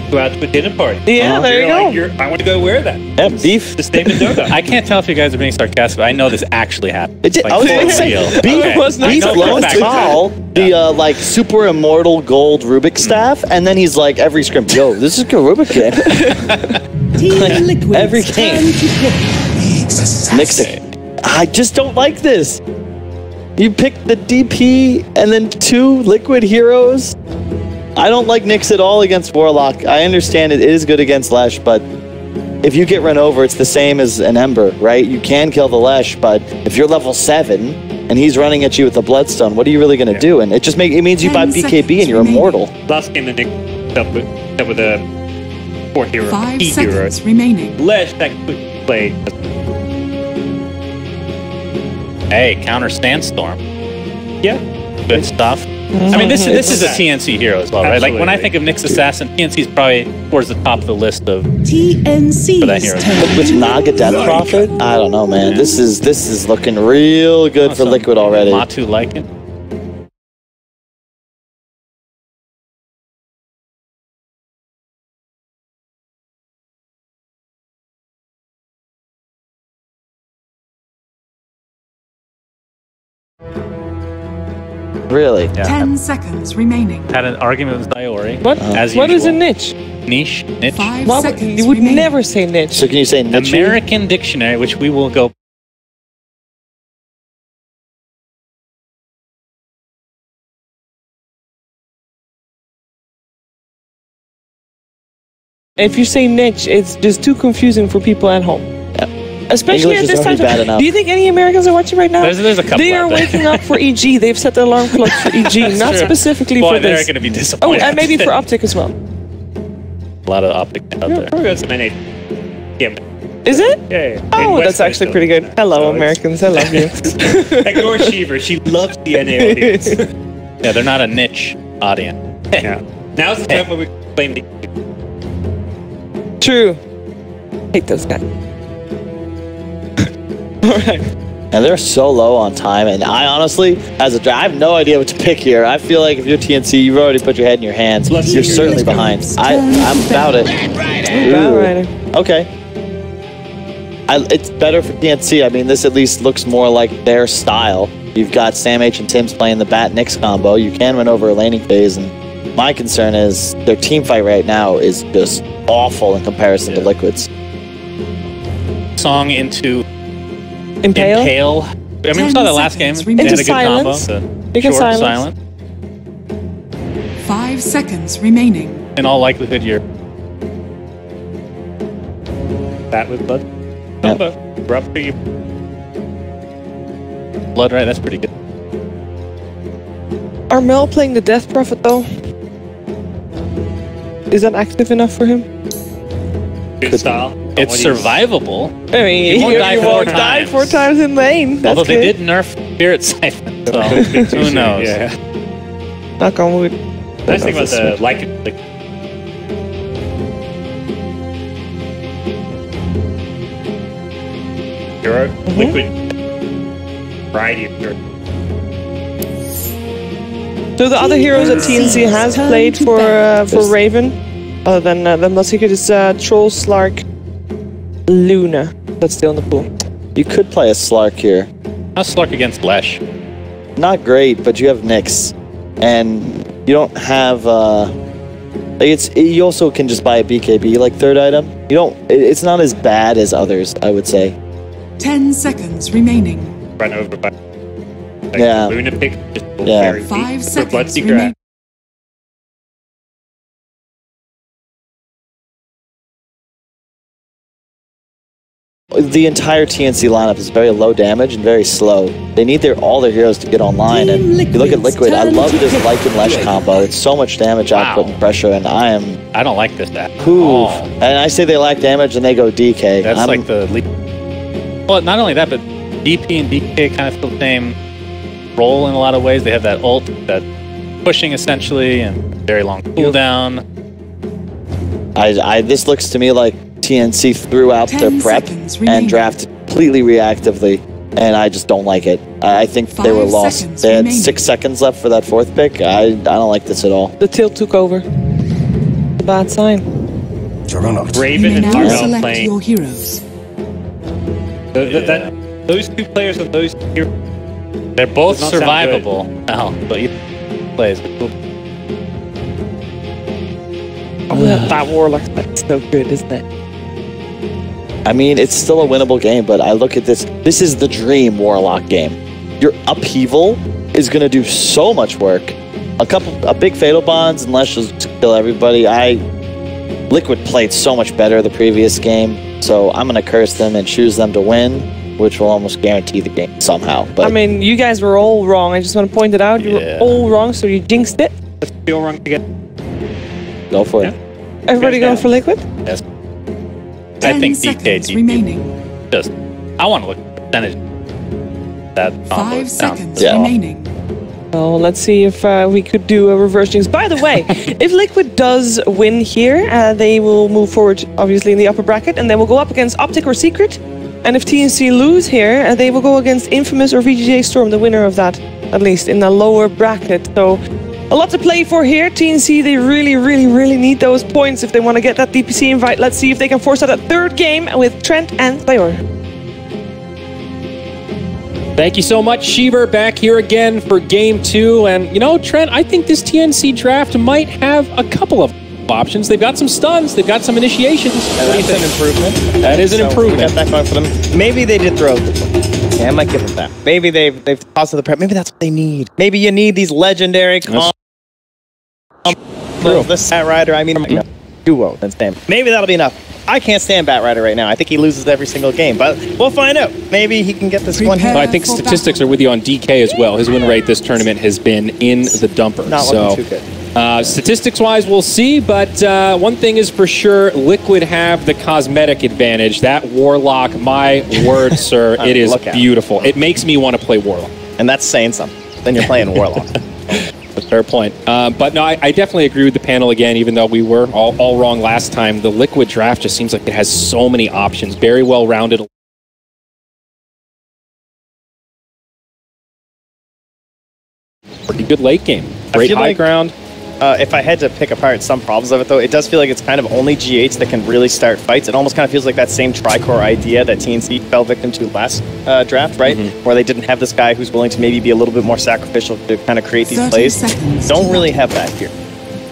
go out to a dinner party. Yeah, there you go. I want to go wear that. Yeah, beef. The same as Dota. I can't tell if you guys are being sarcastic, but I know this actually happened. It did. I was going to say, Beef loaned Tal the like super immortal gold Rubik staff, and then he's like every scrim, yo, this is a good Rubik game. Team Liquid's every game. turn to pick. Nixon. I just don't like this. You pick the DP and then 2 Liquid heroes. I don't like Nyx at all against Warlock. I understand it is good against Lesh, but if you get run over, it's the same as an Ember, right? You can kill the Lesh, but if you're level 7 and he's running at you with the Bloodstone, what are you really going to do? And it just it means you buy BKB and you're immortal. Last game, the Nyx up with a 4 hero. 5 seconds remaining. Lesh that could play. Hey, counter Sandstorm. Yeah. Good stuff. I mean, this is a TNC hero as well, right? Like when I think of Nyx Assassin, TNC is probably towards the top of the list of TNC's for that hero. But with Naga Death Prophet, I don't know, man. This is looking real good for Liquid already. Matu Lycan. Really? Yeah. 10 seconds remaining. Had an argument with Diori. What? As What is a usual. niche? Niche. 5 Well, seconds you would remaining. never say niche. So can you say niche? American Dictionary, which we will go. If you say niche, it's just too confusing for people at home. Especially English at this is time. already bad enough. Do you think any Americans are watching right now? There's a couple. They are out there. waking up for EG. They've set the alarm clocks for EG, not true. specifically Boy, for they're this. going to be Oh, disappointed. and maybe for Optic as well. A lot of Optic out there. Probably got some NA. Yeah. Is it? Yeah. Oh, that's actually pretty good. Hello, Americans. I love you. Ignore Shiver. She loves the NA audience. Yeah, they're not a niche audience. Yeah. Now's the time when we blame the. True. Hate those guys. Alright. And they're so low on time, and I honestly, I have no idea what to pick here. I feel like if you're TNC, you've already put your head in your hands. You're certainly behind. I'm about it. Ooh. Okay. It's better for TNC. I mean, this at least looks more like their style. You've got Sam H and Tim's playing the Bat Nyx combo. You can win over a laning phase, and my concern is their team fight right now is just awful in comparison to Liquid's. Song into Impale? I mean, we saw that last game. They had a good combo. Because Short, silence. silent. 5 seconds remaining. In all likelihood, you're Bat with blood. Combo. Rough for you. blood, right? That's pretty good. Are Mel playing the Death Prophet though? Is that active enough for him? Good style. It's survivable. I mean, You won't die four die 4 times in lane. That's Although good. they did nerf Spirit Siphon, so who knows? Yeah. Knock on wood. Nice thing about the like hero liquid variety of hero. So the other heroes that TNC has played for Raven, other than the secret, is Troll, Slark, Luna. That's still in the pool. You could play a Slark here. How's Slark against Lesh? Not great, but you have Nyx, and you don't have. You also can just buy a BKB like third item. You don't. It's not as bad as others, I would say. 10 seconds remaining. Run over by Yeah. Luna pick. Just Yeah. very 5 deep for seconds Bloodseeker. remaining. The entire TNC lineup is very low damage and very slow. They need all their heroes to get online. And you look at Liquid, I love this Lycan Lesh combo. It's so much damage output and pressure, and I don't like this at all. And I say they lack damage, and they go DK. That's like the lead. Well, not only that, but DP and DK kind of feel the same role in a lot of ways. They have that ult, that pushing essentially, and very long cooldown. This looks to me like TNC threw out their prep and drafted completely reactively, and I just don't like it. I think they were lost. They had 6 seconds left for that 4th pick. I don't like this at all. The tilt took over. The bad sign. Raven and Now Armel select playing. your heroes. Those two players and those heroes. They're both Does not sound survivable now, but either plays. Oh, that Warlock, that's so good, isn't it? I mean, it's still a winnable game, but I look at this. This is the dream Warlock game. Your upheaval is going to do so much work. A big Fatal Bonds, unless you'll kill everybody. Liquid played so much better the previous game, so I'm going to curse them and choose them to win, which will almost guarantee the game somehow. But I mean, you guys were all wrong. I just want to point it out. You were all wrong, so you jinxed it. Let's feel wrong again. Go for it. Everybody going for Liquid? Yes. 10 I think seconds DK remaining. I want to look at the percentage. That 5 seconds Yeah. remaining. Well, let's see if we could do a reverse jinx. By the way, if Liquid does win here, they will move forward, obviously, in the upper bracket, and they will go up against Optic or Secret. And if TNC lose here, they will go against Infamous or VGJ Storm, the winner of that, at least, in the lower bracket. So, a lot to play for here. TNC, they really, really, really need those points if they want to get that DPC invite. Let's see if they can force out a 3rd game with Trent and Slayer. Thank you so much, Sheever, back here again for Game 2. And, you know, Trent, I think this TNC draft might have a couple of options. They've got some stuns. They've got some initiations. That's an improvement. That is an improvement. Got that going for them. Maybe they did throw it. Yeah, I might give them that. Maybe they've tossed the prep. Maybe that's what they need. Maybe you need these legendary this Bat Rider. I mean, duo. That's damn. Maybe that'll be enough. I can't stand Bat Rider right now. I think he loses every single game, but we'll find out. Maybe he can get this one here. I think statistics are with you on DK as well. His win rate this tournament has been in the dumper. Not looking too good. Statistics-wise, we'll see, but one thing is for sure, Liquid have the cosmetic advantage. That Warlock, my word, sir, it is beautiful. It makes me want to play Warlock. And that's saying something. Then you're playing Warlock. That's a fair point. But no, I definitely agree with the panel again, even though we were all wrong last time. The Liquid draft just seems like it has so many options. Very well-rounded. Pretty good late game. Great high ground. If I had to pick apart some problems of it, though, it does feel like it's kind of only GH that can really start fights. It almost kind of feels like that same Tricore idea that TNC fell victim to last draft, right? Where they didn't have this guy who's willing to maybe be a little bit more sacrificial to kind of create these plays. Don't really have that here.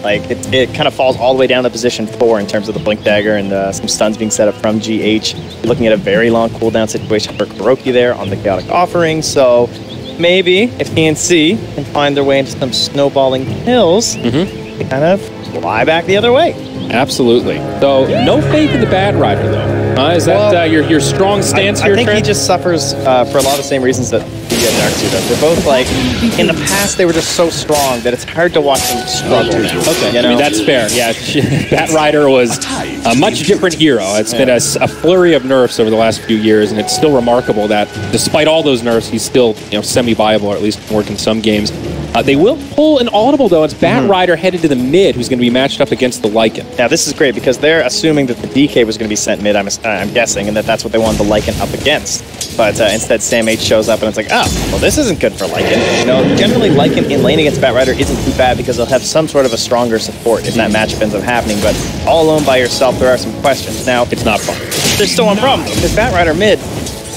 Like, it kind of falls all the way down to position 4 in terms of the Blink Dagger and some stuns being set up from GH. You're looking at a very long cooldown situation for Kuroki there on the Chaotic Offering, so maybe if TNC can find their way into some snowballing hills, they kind of fly back the other way. Absolutely. So, no faith in the Bat Rider, though. Is that your strong stance here, I think Trent? he just suffers for a lot of the same reasons that Darkseid. They're both like, in the past they were just so strong that it's hard to watch them struggle now. Okay, you know? I mean, that's fair. Yeah, Bat Rider was a much different hero. It's been a flurry of nerfs over the last few years, and it's still remarkable that despite all those nerfs, he's still semi-viable, or at least work in some games. They will pull an audible, though. It's Bat Rider headed to the mid, who's going to be matched up against the Lycan. Now, this is great because they're assuming that the DK was going to be sent mid, I'm guessing, and that's what they wanted the Lycan up against. But instead, Sam H shows up, and it's like, oh, well, this isn't good for Lycan. You know, generally, Lycan in lane against Bat Rider isn't too bad because they'll have some sort of a stronger support if that matchup ends up happening. But all alone by yourself, there are some questions. Now, it's not fun. There's still one problem, because Bat Rider mid,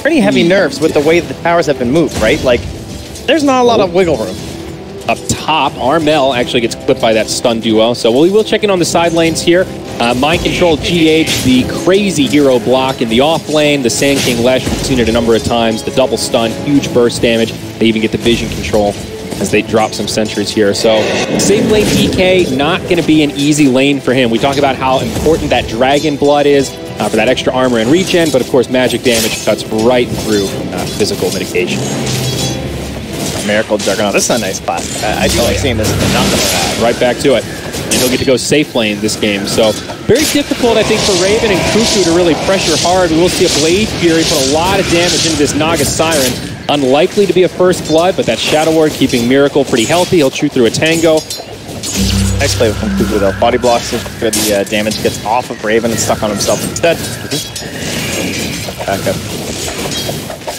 pretty heavy nerfs with the way that the towers have been moved, right? Like, there's not a lot of wiggle room. Up top, Armel actually gets clipped by that stun duo. So we will check in on the side lanes here. Mind Control GH, the crazy hero block in the off lane. The Sand King Lesh, we've seen it a number of times. The double stun, huge burst damage. They even get the vision control as they drop some sentries here. So safe lane DK, not going to be an easy lane for him. We talk about how important that Dragon Blood is for that extra armor and regen, but of course magic damage cuts right through physical mitigation. Miracle Juggernaut. This is a nice spot. I do like seeing this. Not right back to it. And he'll get to go safe lane this game. So very difficult, I think, for Raven and Cuckoo to really pressure hard. We will see a Blade Fury put a lot of damage into this Naga Siren. Unlikely to be a first blood, but that Shadow Ward keeping Miracle pretty healthy. He'll chew through a Tango. Nice play from Cuckoo though. Body blocks so the damage gets off of Raven and stuck on himself instead. Back up.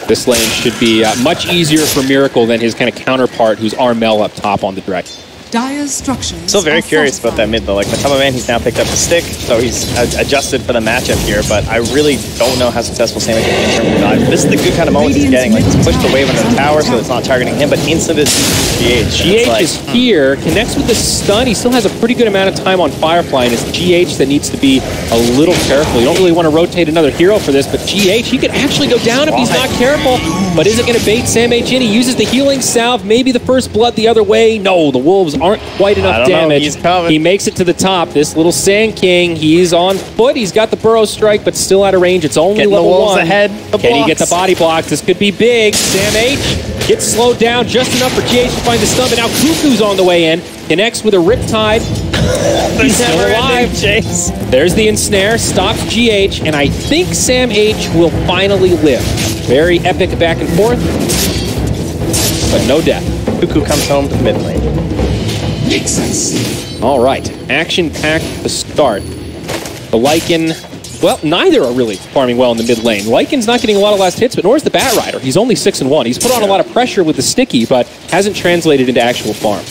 This lane should be much easier for Miracle than his kind of counterpart, who's Armel up top on the Dragon. Dire's structures. Still very curious about that mid though. Like Matama Man, he's now picked up the stick, so he's adjusted for the matchup here. But I really don't know how successful Sam is in terms of dive. This is the good kind of moment he's getting. Like he's pushed the wave under the tower, so it's not targeting him, but instant is GH. GH is here, connects with the stun. He still has a pretty good amount of time on Firefly, and it's GH that needs to be a little careful. You don't really want to rotate another hero for this, but GH, he could actually go down if he's not careful. But is it going to bait Sam H in? He uses the healing salve, maybe the first blood the other way. No, the wolves aren't quite enough damage. He makes it to the top. This little Sand King, he's on foot. He's got the Burrow Strike, but still out of range. It's only level 1. Ahead. Can he get the body blocks? This could be big. Sam H gets slowed down just enough for GH to find the stun, but now Cuckoo's on the way in. Connects with a Riptide. He's still alive. Chase. There's the ensnare, stops GH, and I think Sam H will finally live. Very epic back and forth, but no death. Cuckoo comes home to the mid lane. All right, action-packed to start. The Lycan, well, neither are really farming well in the mid lane. Lycan's not getting a lot of last hits, but nor is the Bat Rider. He's only 6-1. He's put on a lot of pressure with the sticky, but hasn't translated into actual farm.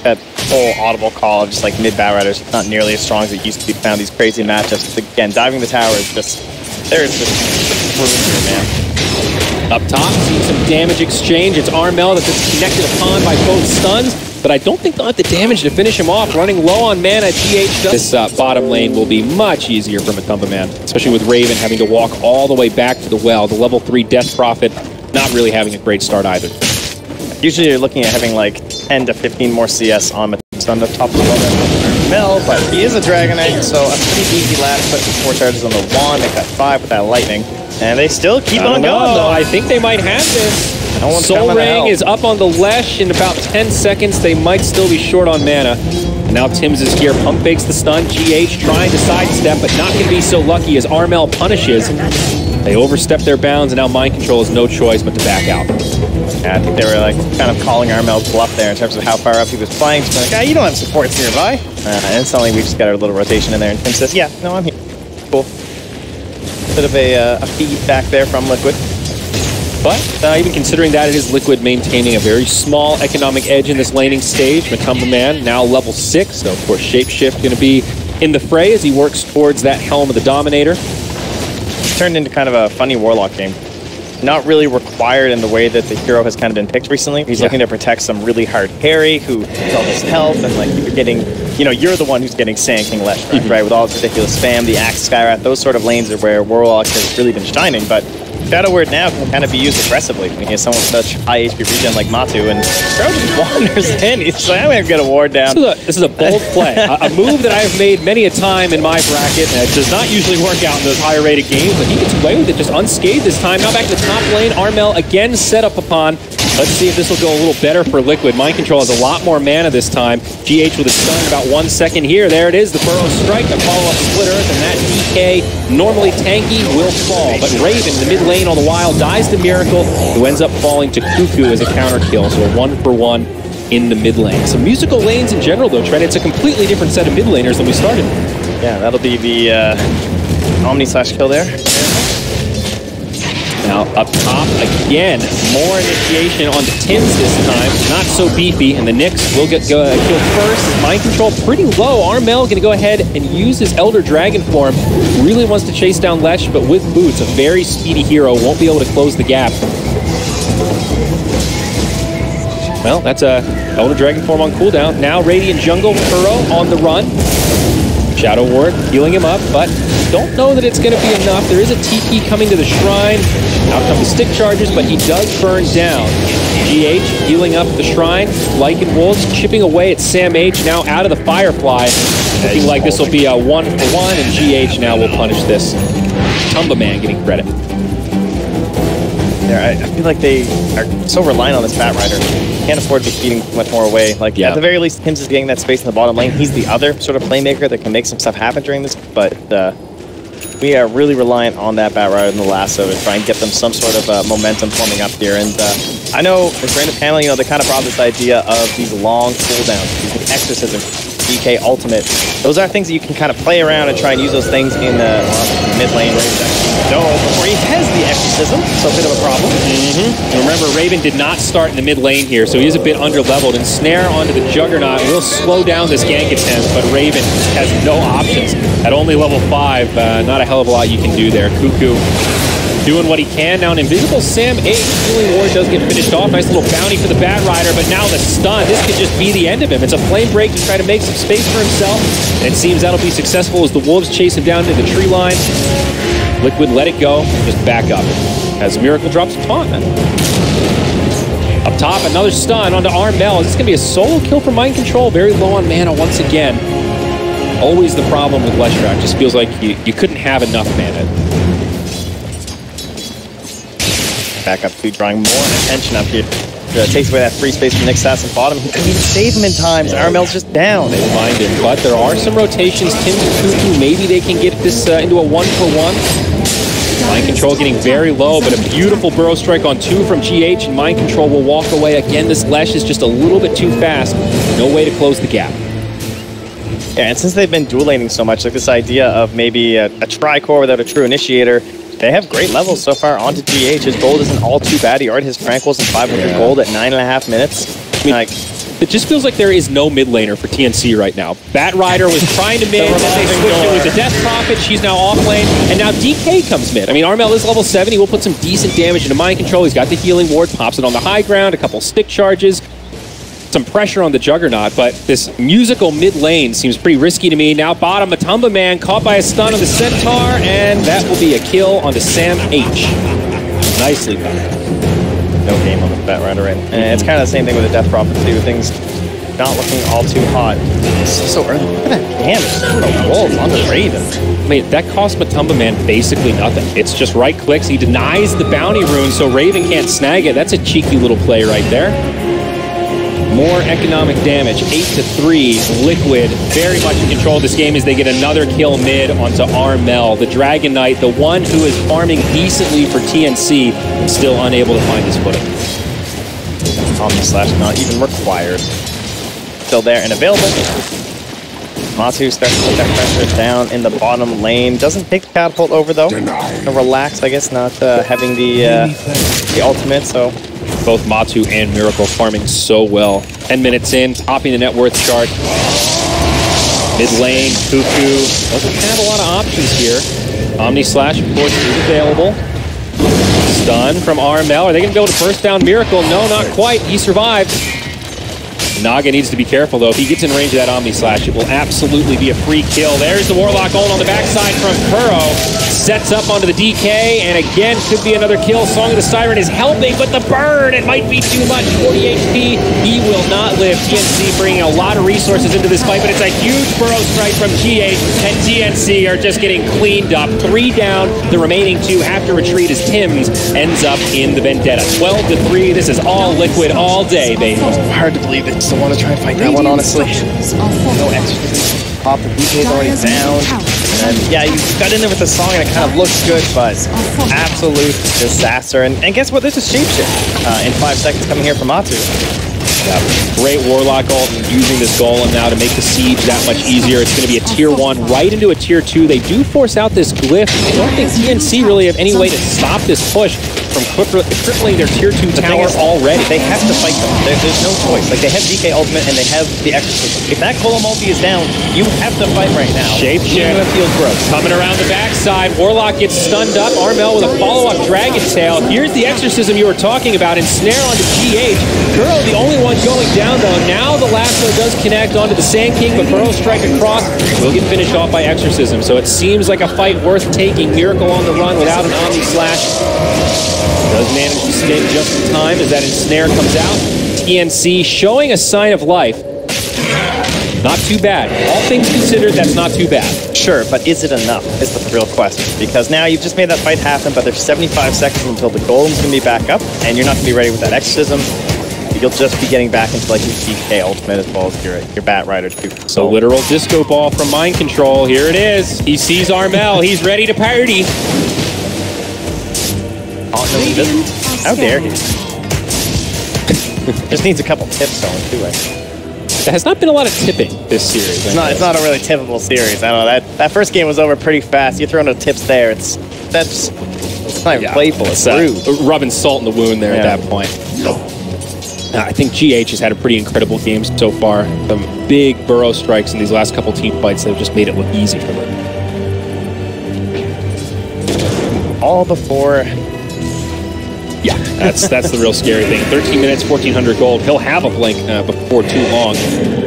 That whole audible call of just like mid Bat Riders, not nearly as strong as it used to be. Found these crazy matchups. Again, diving the tower is just, there's just room here, man. Up top, seeing some damage exchange. It's Armel that's connected upon by both stuns, but I don't think they'll have the damage to finish him off. Running low on mana, GH does. This bottom lane will be much easier for Matamba Man, especially with Raven having to walk all the way back to the well. The level 3 Death Prophet not really having a great start either. Usually you're looking at having like 10 to 15 more CS on the top of the mill, but he is a Dragon Egg, so a pretty easy lap, put 4 charges on the wand, make that 5 with that lightning, and they still keep on going though. I think they might have this. No one's Soul Ring is up on the Lesh in about 10 seconds. They might still be short on mana. And now Tim's is here, pump fakes the stun. GH trying to sidestep, but not going to be so lucky as Armel punishes. They overstep their bounds, and now Mind Control has no choice but to back out. Yeah, I think they were like kind of calling Armel's bluff there in terms of how far up he was playing. So like, you don't have supports nearby. And suddenly we just got our little rotation in there, and Tim says, yeah, no, I'm here. Cool. Bit of a feedback there from Liquid. But even considering that, it is Liquid maintaining a very small economic edge in this laning stage. Matamba Man now level 6, so of course Shapeshift going to be in the fray as he works towards that Helm of the Dominator. It's turned into kind of a funny Warlock game. Not really required in the way that the hero has kind of been picked recently. He's looking to protect some really hard carry who has all this health, and like you're getting, you're the one who's getting Sand King Lesh, right? With all this ridiculous spam, the Axe Skyrat, those sort of lanes are where Warlock has really been shining, but Shadow Word now can kind of be used aggressively when you have someone with such high HP regen like Matu, and Sprout just wanders in. He's like, I'm going to get a ward down. This is a bold play. a move that I've made many a time in my bracket, and it does not usually work out in those higher rated games, but he gets away with it just unscathed this time. Now back to the top lane, Armel again set up upon. Let's see if this will go a little better for Liquid. Mind Control has a lot more mana this time. GH with a stun in about 1 second here. There it is, the Burrow Strike, the follow-up Split Earth, and that DK, normally tanky, will fall. But Raven, the mid lane all the while, dies to Miracle, who ends up falling to Cuckoo as a counter kill. So a 1-for-1 in the mid lane. Some musical lanes in general, though, Trent. It's a completely different set of mid laners than we started. Yeah, that'll be the Omni/kill there. Now, up top, again, more initiation on the Tims this time. Not so beefy, and the Nyx will get killed first. Mind Control pretty low. Armel going to go ahead and use his Elder Dragon form. Really wants to chase down Lesh, but with boots, a very speedy hero won't be able to close the gap. Well, that's a Elder Dragon form on cooldown. Now, Radiant Jungle, Kuro on the run. Shadow Ward healing him up, but don't know that it's going to be enough. There is a TP coming to the shrine. Out come the stick charges, but he does burn down. GH healing up the shrine. Lycan Wolves chipping away at Sam H, now out of the Firefly. Looking like this will be a 1-for-1, and GH now will punish this. Tumba Man getting credit. I feel like they are so reliant on this Bat Rider. Can't afford to be feeding much more away. Like, at the very least, Tims is getting that space in the bottom lane. He's the other sort of playmaker that can make some stuff happen during this, but we are really reliant on that Bat Rider in the lasso to try and get them some sort of momentum forming up here. And I know this random panel, you know, they kind of brought this idea of these long cooldowns, these Exorcism, DK Ultimate. Those are things that you can kind of play around and try and use those things in the mid lane range. No, before he has the Exorcism, so a bit of a problem. And remember, Raven did not start in the mid lane here, so he is a bit under-leveled. And Snare onto the Juggernaut will slow down this gank attempt, but Raven has no options. At only level 5, not a hell of a lot you can do there. Cuckoo doing what he can. Now an invisible Sam H. Healing Ward does get finished off. Nice little bounty for the Bat Rider, but now the stun. This could just be the end of him. It's a flame break to try to make some space for himself. And it seems that'll be successful as the Wolves chase him down to the tree line. Liquid let it go, just back up. As Miracle drops a taunt. Up top, another stun onto Armel. This is going to be a solo kill for Mind Control. Very low on mana once again. Always the problem with Leshrac. Just feels like you couldn't have enough mana. Back up to drawing more attention up here. Takes away that free space from Nick Assassin bottom. He couldn't even save him in times. Armel's just down. They remind him, but there are some rotations. Tim and Cuckoo, maybe they can get this into a 1-for-1. Mind Control getting very low, but a beautiful Burrow Strike on 2 from GH, and Mind Control will walk away. Again, this Lesh is just a little bit too fast. No way to close the gap. Yeah, and since they've been dual laning so much, like this idea of maybe a Tricore without a true initiator, they have great levels so far onto GH. His gold isn't all too bad. He already has Tranquils and 500 gold at 9.5 minutes. I mean, it just feels like there is no mid laner for TNC right now. Bat Rider was trying to mid, then they switched it with the Death Prophet. She's now off lane, and now DK comes mid. I mean, Armel is level 7. He will put some decent damage into Mind Control. He's got the healing ward, pops it on the high ground, a couple stick charges. Some pressure on the Juggernaut, but this musical mid lane seems pretty risky to me. Now bottom, a Tumba Man caught by a stun on the Centaur, and that will be a kill onto Sam H. Nicely done. No game on the Bat Rider, right? And it's kind of the same thing with the Death Prophet too. Things not looking all too hot. It's so early. Look at that damage. The Wolves on the Raven. I mean, that cost Matumba Man basically nothing. It's just right clicks. He denies the bounty rune, so Raven can't snag it. That's a cheeky little play right there. More economic damage, 8-3. Liquid very much in control of this game as they get another kill mid onto Armel. The Dragon Knight, the one who is farming decently for TNC, still unable to find his footing. Omni/, not even required. Still there and available. Matu starts to put that pressure down in the bottom lane. Doesn't take the catapult over though. Relax, I guess, not having the ultimate, so. Both Matu and Miracle farming so well. 10 minutes in, topping the net worth chart. Mid lane, Cuckoo doesn't have a lot of options here. Omni/, of course, is available. Stun from Armel. Are they going to be able to burst down Miracle? No, not quite. He survived. Naga needs to be careful, though. If he gets in range of that Omni Slash, it will absolutely be a free kill. There's the Warlock ult on the backside from Kuro. Sets up onto the DK, and again, could be another kill. Song of the Siren is helping, but the burn, it might be too much. 40 HP, he will not live. TNC bringing a lot of resources into this fight, but it's a huge burrow strike from GH, and TNC are just getting cleaned up. 3 down, the remaining 2 have to retreat as Tims ends up in the Vendetta. 12-3, this is all Liquid all day, baby. Hard to believe they still want to try and fight that one, honestly. No extra. Pop, the DK's already down. And yeah, you got in there with the song and it kind of looks good, but absolute disaster. And guess what? There's a shapeshift in 5 seconds coming here from Matu. Yeah, great Warlock ult and using this Golem now to make the siege that much easier. It's going to be a tier 1 right into a tier 2. They do force out this glyph. I don't think TNC really have any way to stop this push from crippling their tier 2 tower already. They have to fight them. There's no choice. Like, they have DK ultimate and they have the exorcism. If that Golem ulti is down, you have to fight right now. Shapeshift feels gross. Coming around the backside. Warlock gets stunned up. Armel with a follow-up Dragon Tail. Here's the exorcism you were talking about. Ensnare onto GH. Kuro, the only one going down, though. Now the lasso does connect onto the Sand King, but Burrow strike across will get finished off by exorcism. So it seems like a fight worth taking. Miracle on the run without an Omni Slash. Does manage to escape just in time as that ensnare comes out. TNC showing a sign of life. Not too bad. All things considered, that's not too bad. Sure, but is it enough is the real question. Because now you've just made that fight happen, but there's 75 seconds until the Golem's going to be back up, and you're not going to be ready with that exorcism. You'll just be getting back into like your DK ultimate as well as your Bat Rider too. So literal disco ball from Mind Control. Here it is. He sees Armel. He's ready to party. Oh, no, he doesn't. How dare he? Just needs a couple tips going too, right? There has not been a lot of tipping this series. It's not a really tippable series. I don't know. That first game was over pretty fast. You throw no tips there. It's not even playful. It's rude. Rubbing salt in the wound there at that point. I think GH has had a pretty incredible game so far. Some big burrow strikes in these last couple team fights that have just made it look easy for them. All before. Yeah, that's the real scary thing. 13 minutes, 1,400 gold. He'll have a blink before too long.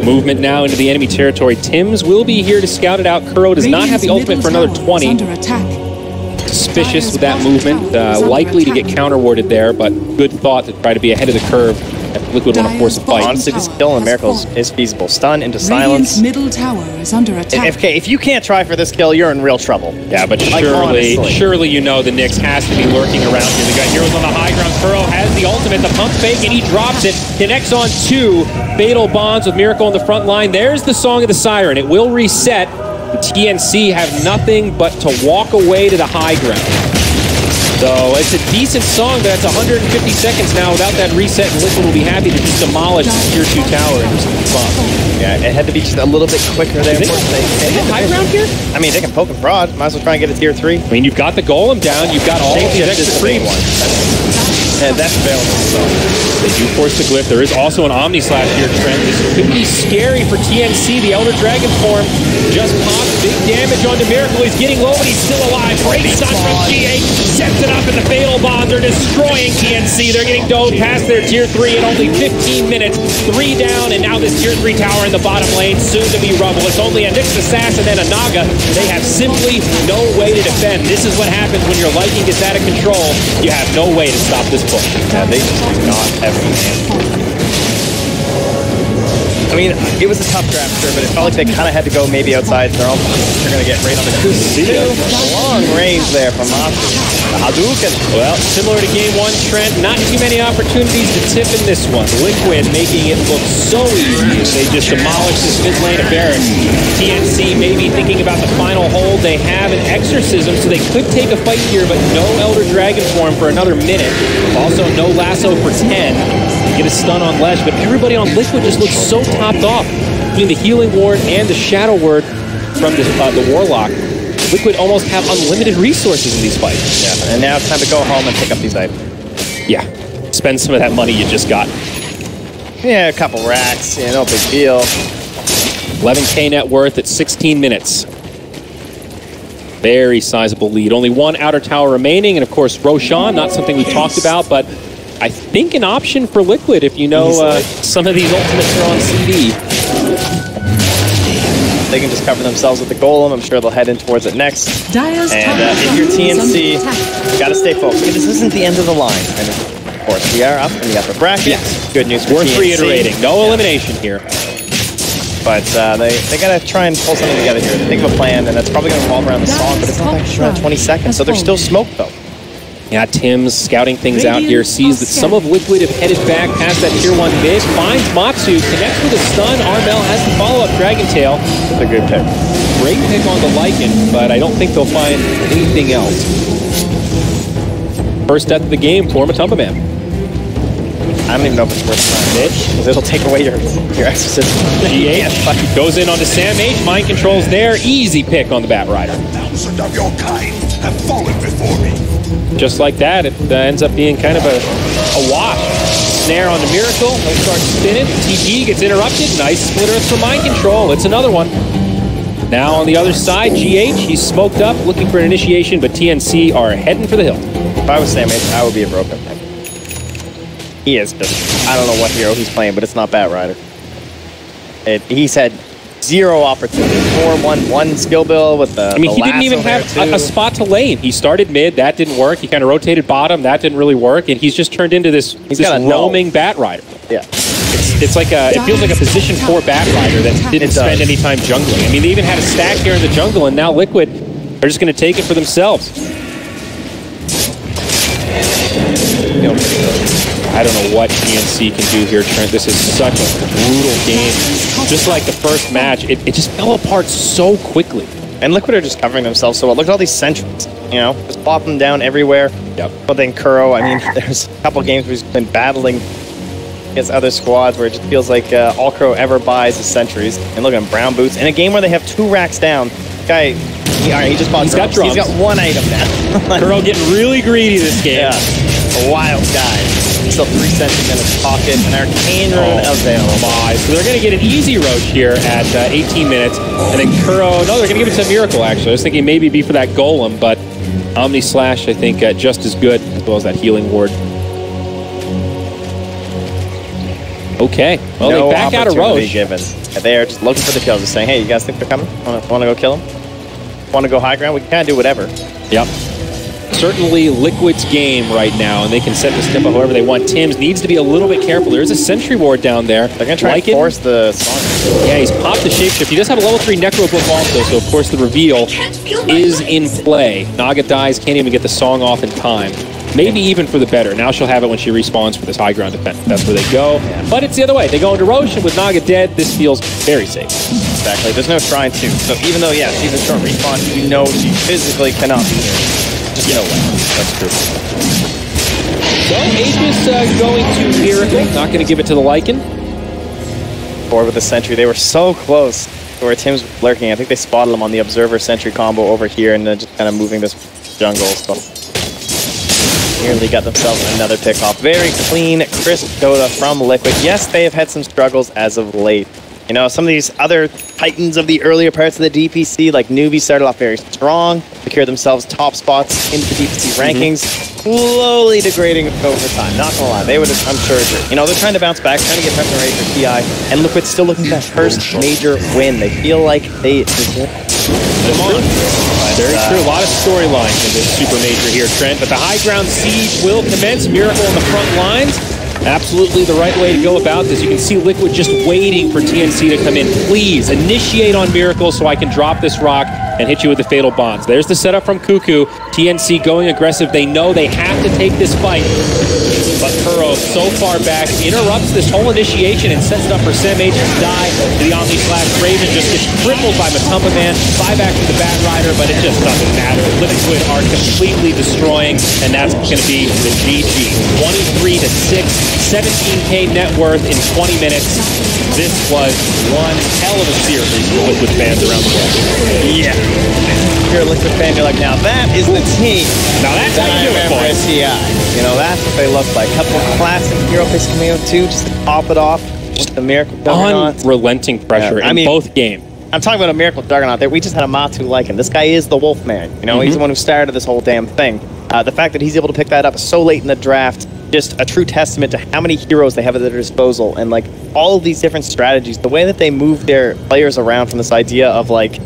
Movement now into the enemy territory. Tims will be here to scout it out. Kuro does not have the ultimate for another 20. Suspicious with that movement. Likely to get counter-warded there, but good thought to try to be ahead of the curve. Liquid want to force a fight. Honestly, this kill in Miracles is feasible. Stun into silence. Middle tower is under attack. If you can't try for this kill, you're in real trouble. Yeah, but surely you know the Nyx has to be lurking around here. They got heroes on the high ground. Kuro has the ultimate, the pump fake, and he drops it. Connects on 2 fatal bonds with Miracle on the front line. There's the Song of the Siren. It will reset. The TNC have nothing but to walk away to the high ground. So it's a decent song, but that's 150 seconds now. Without that reset, Liquid will be happy to just demolish the tier 2 tower and just bump. Yeah, it had to be just a little bit quicker there. They high ground here? I mean, they can poke and prod. Might as well try and get a tier 3. I mean, you've got the Golem down. You've got all these extra creeps. Yeah, that's available. So they do force the glyph. There is also an Omni Slash here, Trent. This could be scary for TNC. The Elder Dragon form just popped. Big damage onto Miracle. He's getting low, but he's still alive. Great stun from GH. Sets it up, and the fatal bonds are destroying TNC. They're getting dove past their tier 3 in only 15 minutes. 3 down, and now this tier 3 tower in the bottom lane, soon to be rubble. It's only a Nyx Assassin and a Naga. They have simply no way to defend. This is what happens when your liking gets out of control. You have no way to stop this push. Yeah, they just do not have any answer. I mean, it was a tough draft, sure, but it felt like they kind of had to go maybe outside their own. They're going to get right on the long range there from the Hadouken. Well, similar to game 1, Trent, not too many opportunities to tip in this one. Liquid making it look so easy as they just demolish this mid lane of Barracks. TNC maybe thinking about the final hold. They have an exorcism, so they could take a fight here, but no Elder Dragon form for another minute. Also, no lasso for 10. Get a stun on Ledge, but everybody on Liquid just looks so topped off between the Healing Ward and the Shadow Word from the Warlock. Liquid almost have unlimited resources in these fights. Yeah, and now it's time to go home and pick up these items. Yeah, spend some of that money you just got. Yeah, a couple racks, no big deal. 11K net worth at 16 minutes. Very sizable lead. Only 1 outer tower remaining, and of course Roshan, not something we talked about, but I think, an option for Liquid if you know some of these ultimates are on CD. They can just cover themselves with the golem. I'm sure they'll head in towards it next. Dire's And if you're TNC, you got to stay focused. This isn't the end of the line. And of course, we are up in the upper bracket. Yes. Good news for Worth TNC. reiterating. No elimination here. But they got to try and pull something together here. Think of a plan, and that's probably going to revolve around the song, but it's not actually around 20 seconds, so there's still smoke, though. Yeah, Tim's scouting things out here, sees that some of Liquid have headed back past that tier 1 mid, finds Matsu, connects with a stun. Armel has the follow-up Dragon Tail. That's a good pick. Great pick on the Lycan, but I don't think they'll find anything else. First death of the game for Matumba Man. I don't even know if it's worth trying, because it'll take away your exorcism. G8 goes in onto Sam H, mind controls there, easy pick on the Bat Rider. 1,000 of your kind have fallen before me. Just like that, it ends up being kind of a wash. Snare on the Miracle, he'll start spinning. TG gets interrupted, nice splitter for mind control. It's another one. Now on the other side, GH, he's smoked up, looking for an initiation, but TNC are heading for the hill. If I was Sam H, I would be a broken pick. He is just, I don't know what hero he's playing, but it's not Bat Rider. He's had zero opportunity. 4-1-1 skill build with the he didn't even have a spot to lane. He started mid, that didn't work. He kind of rotated bottom, that didn't really work, and he's just turned into this roaming Bat Rider. Yeah. It's like it feels like a position 4 Bat Rider that didn't spend any time jungling. I mean, they even had a stack here in the jungle, and now Liquid are just going to take it for themselves. I don't know what TNC can do here, Trent. This is such a brutal game. Just like the first match, it just fell apart so quickly. And Liquid are just covering themselves so well. Look at all these sentries, just pop them down everywhere. Yep. But then Kuro, I mean, there's a couple games where he's been battling against other squads where it just feels like all Kuro ever buys is sentries. And look at him, brown boots. In a game where they have 2 racks down, guy, he just bought drums. He's got 1 item now. Kuro getting really greedy this game. Yeah, a wild guy. Still 3 sentries in his pocket, an arcane rune available. So they're going to get an easy roach here at 18 minutes. And then Kuro, no, they're going to give it to Miracle, actually. I was thinking maybe be for that Golem, but Omni Slash, I think, just as good, as well as that healing ward. Okay, well, no they back out of Roche. Given. They are just looking for the kills, just saying, hey, you guys think they're coming? Want to go kill them? Want to go high ground? We can kind of do whatever. Yep. Certainly Liquid's game right now, and they can set this tempo however they want. Tims needs to be a little bit careful. There's a sentry ward down there. They're going to try and force the song. Yeah, he's popped the shapeshift. He does have a level 3 Necro book also, so of course the reveal is in play. Naga dies, can't even get the song off in time. Maybe even for the better. Now she'll have it when she respawns for this high ground defense. That's where they go. Yeah. But it's the other way. They go into Roche, and with Naga dead, this feels very safe. Exactly. There's no shrine too. So even though, yeah, she's a short respawn, you know she physically cannot be here. Just no way. That's true. So Aegis going to Miracle. Not going to give it to the Lycan. Forward with the sentry. They were so close to where Tim's lurking. I think they spotted him on the Observer sentry combo over here and then just kind of moving this jungle. So nearly got themselves another pick off. Very clean, crisp Dota from Liquid. Yes, they have had some struggles as of late. You know, some of these other titans of the earlier parts of the DPC, like Newbie, started off very strong, secured themselves top spots into the DPC rankings, slowly degrading over time. Not gonna lie, they would have, I'm sure, you know, they're trying to bounce back, trying to get prepped ready for TI, and Liquid's still looking for that first major win. They feel like they deserve it. Very true. A lot of storylines in this super major here, Trent. But the high ground siege will commence. Miracle on the front lines. Absolutely the right way to go about this. You can see Liquid just waiting for TNC to come in. Please initiate on Miracle so I can drop this rock and hit you with the Fatal Bonds. There's the setup from Cuckoo. TNC going aggressive. They know they have to take this fight. But Kuro, so far back, interrupts this whole initiation and sets it up for SemH to die. The Omni Slash Raven just gets crippled by Matumba Man. Buyback to the Bat Rider, but it just doesn't matter. Liquid are completely destroying, and that's going to be the GG. 23-6, 17K net worth in 20 minutes. This was one hell of a series for Liquid fans around the world. Yeah. If you're a Liquid fan, you're like, now that is the team. Now that's how you do it, boys. You know, that's what they look like. A couple of classic hero picks coming out too, just to top it off with the Miracle Juggernaut. Unrelenting pressure in both games. I'm talking about a Miracle Juggernaut there. We just had a Matu like him. This guy is the Wolfman. You know, he's the one who started this whole damn thing. The fact that he's able to pick that up so late in the draft just a true testament to how many heroes they have at their disposal and like all of these different strategies. The way that they move their players around from this idea of like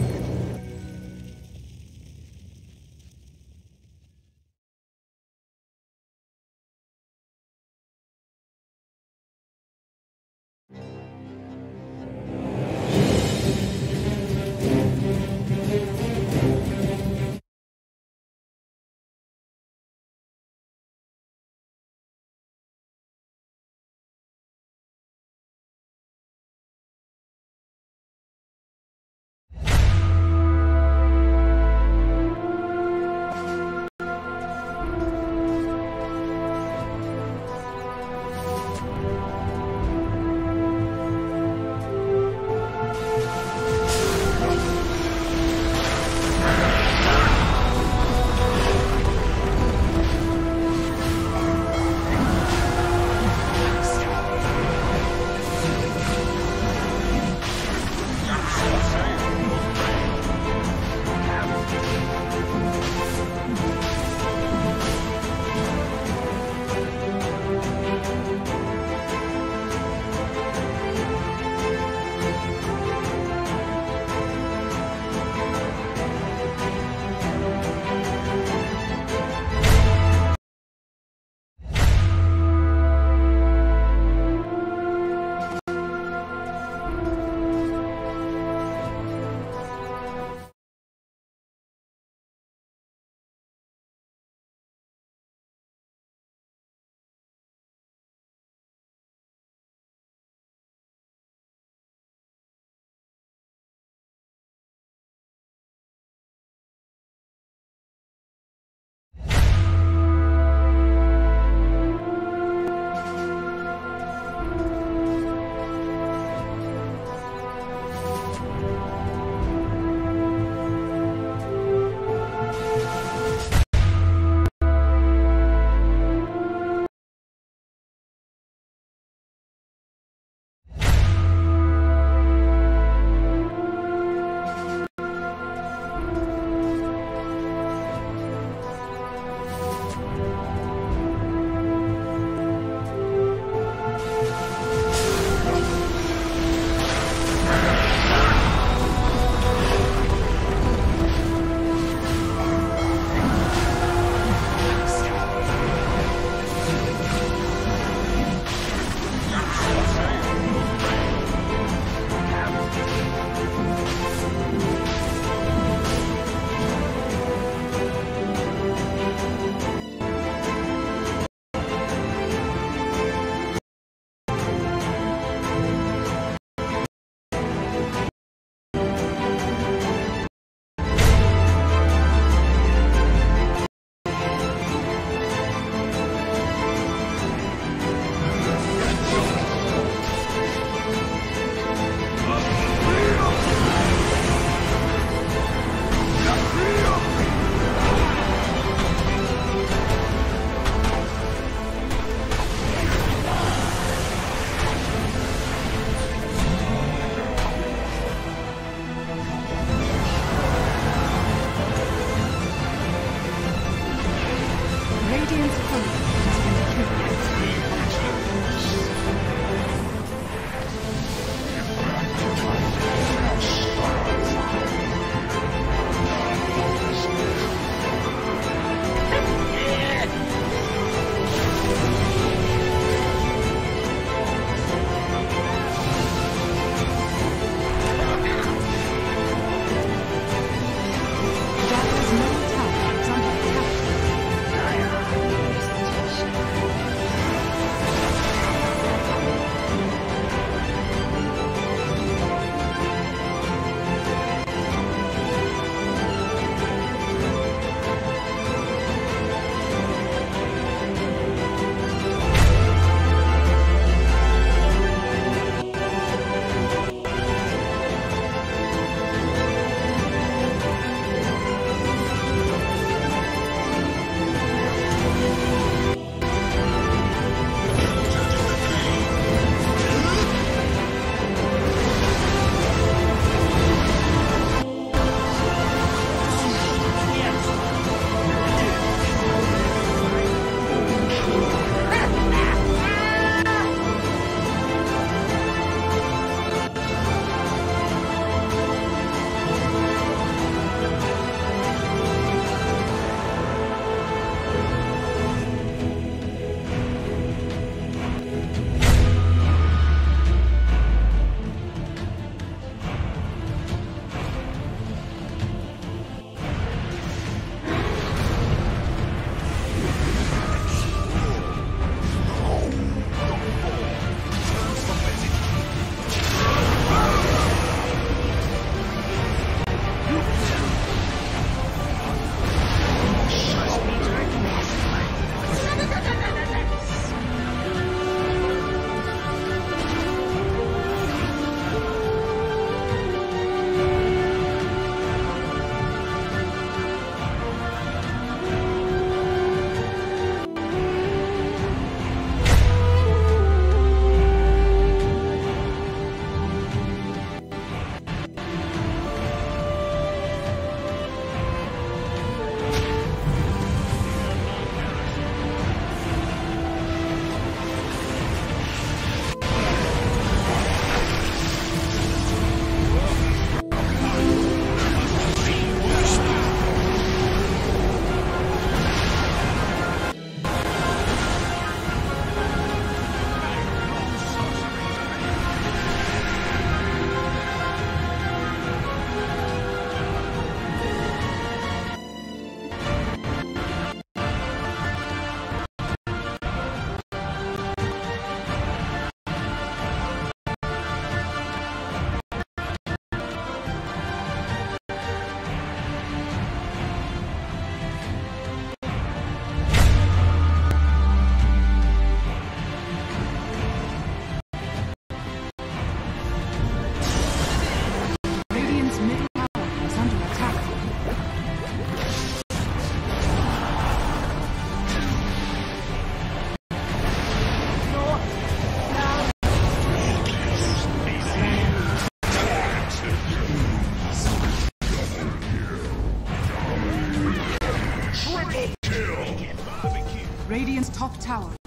top tower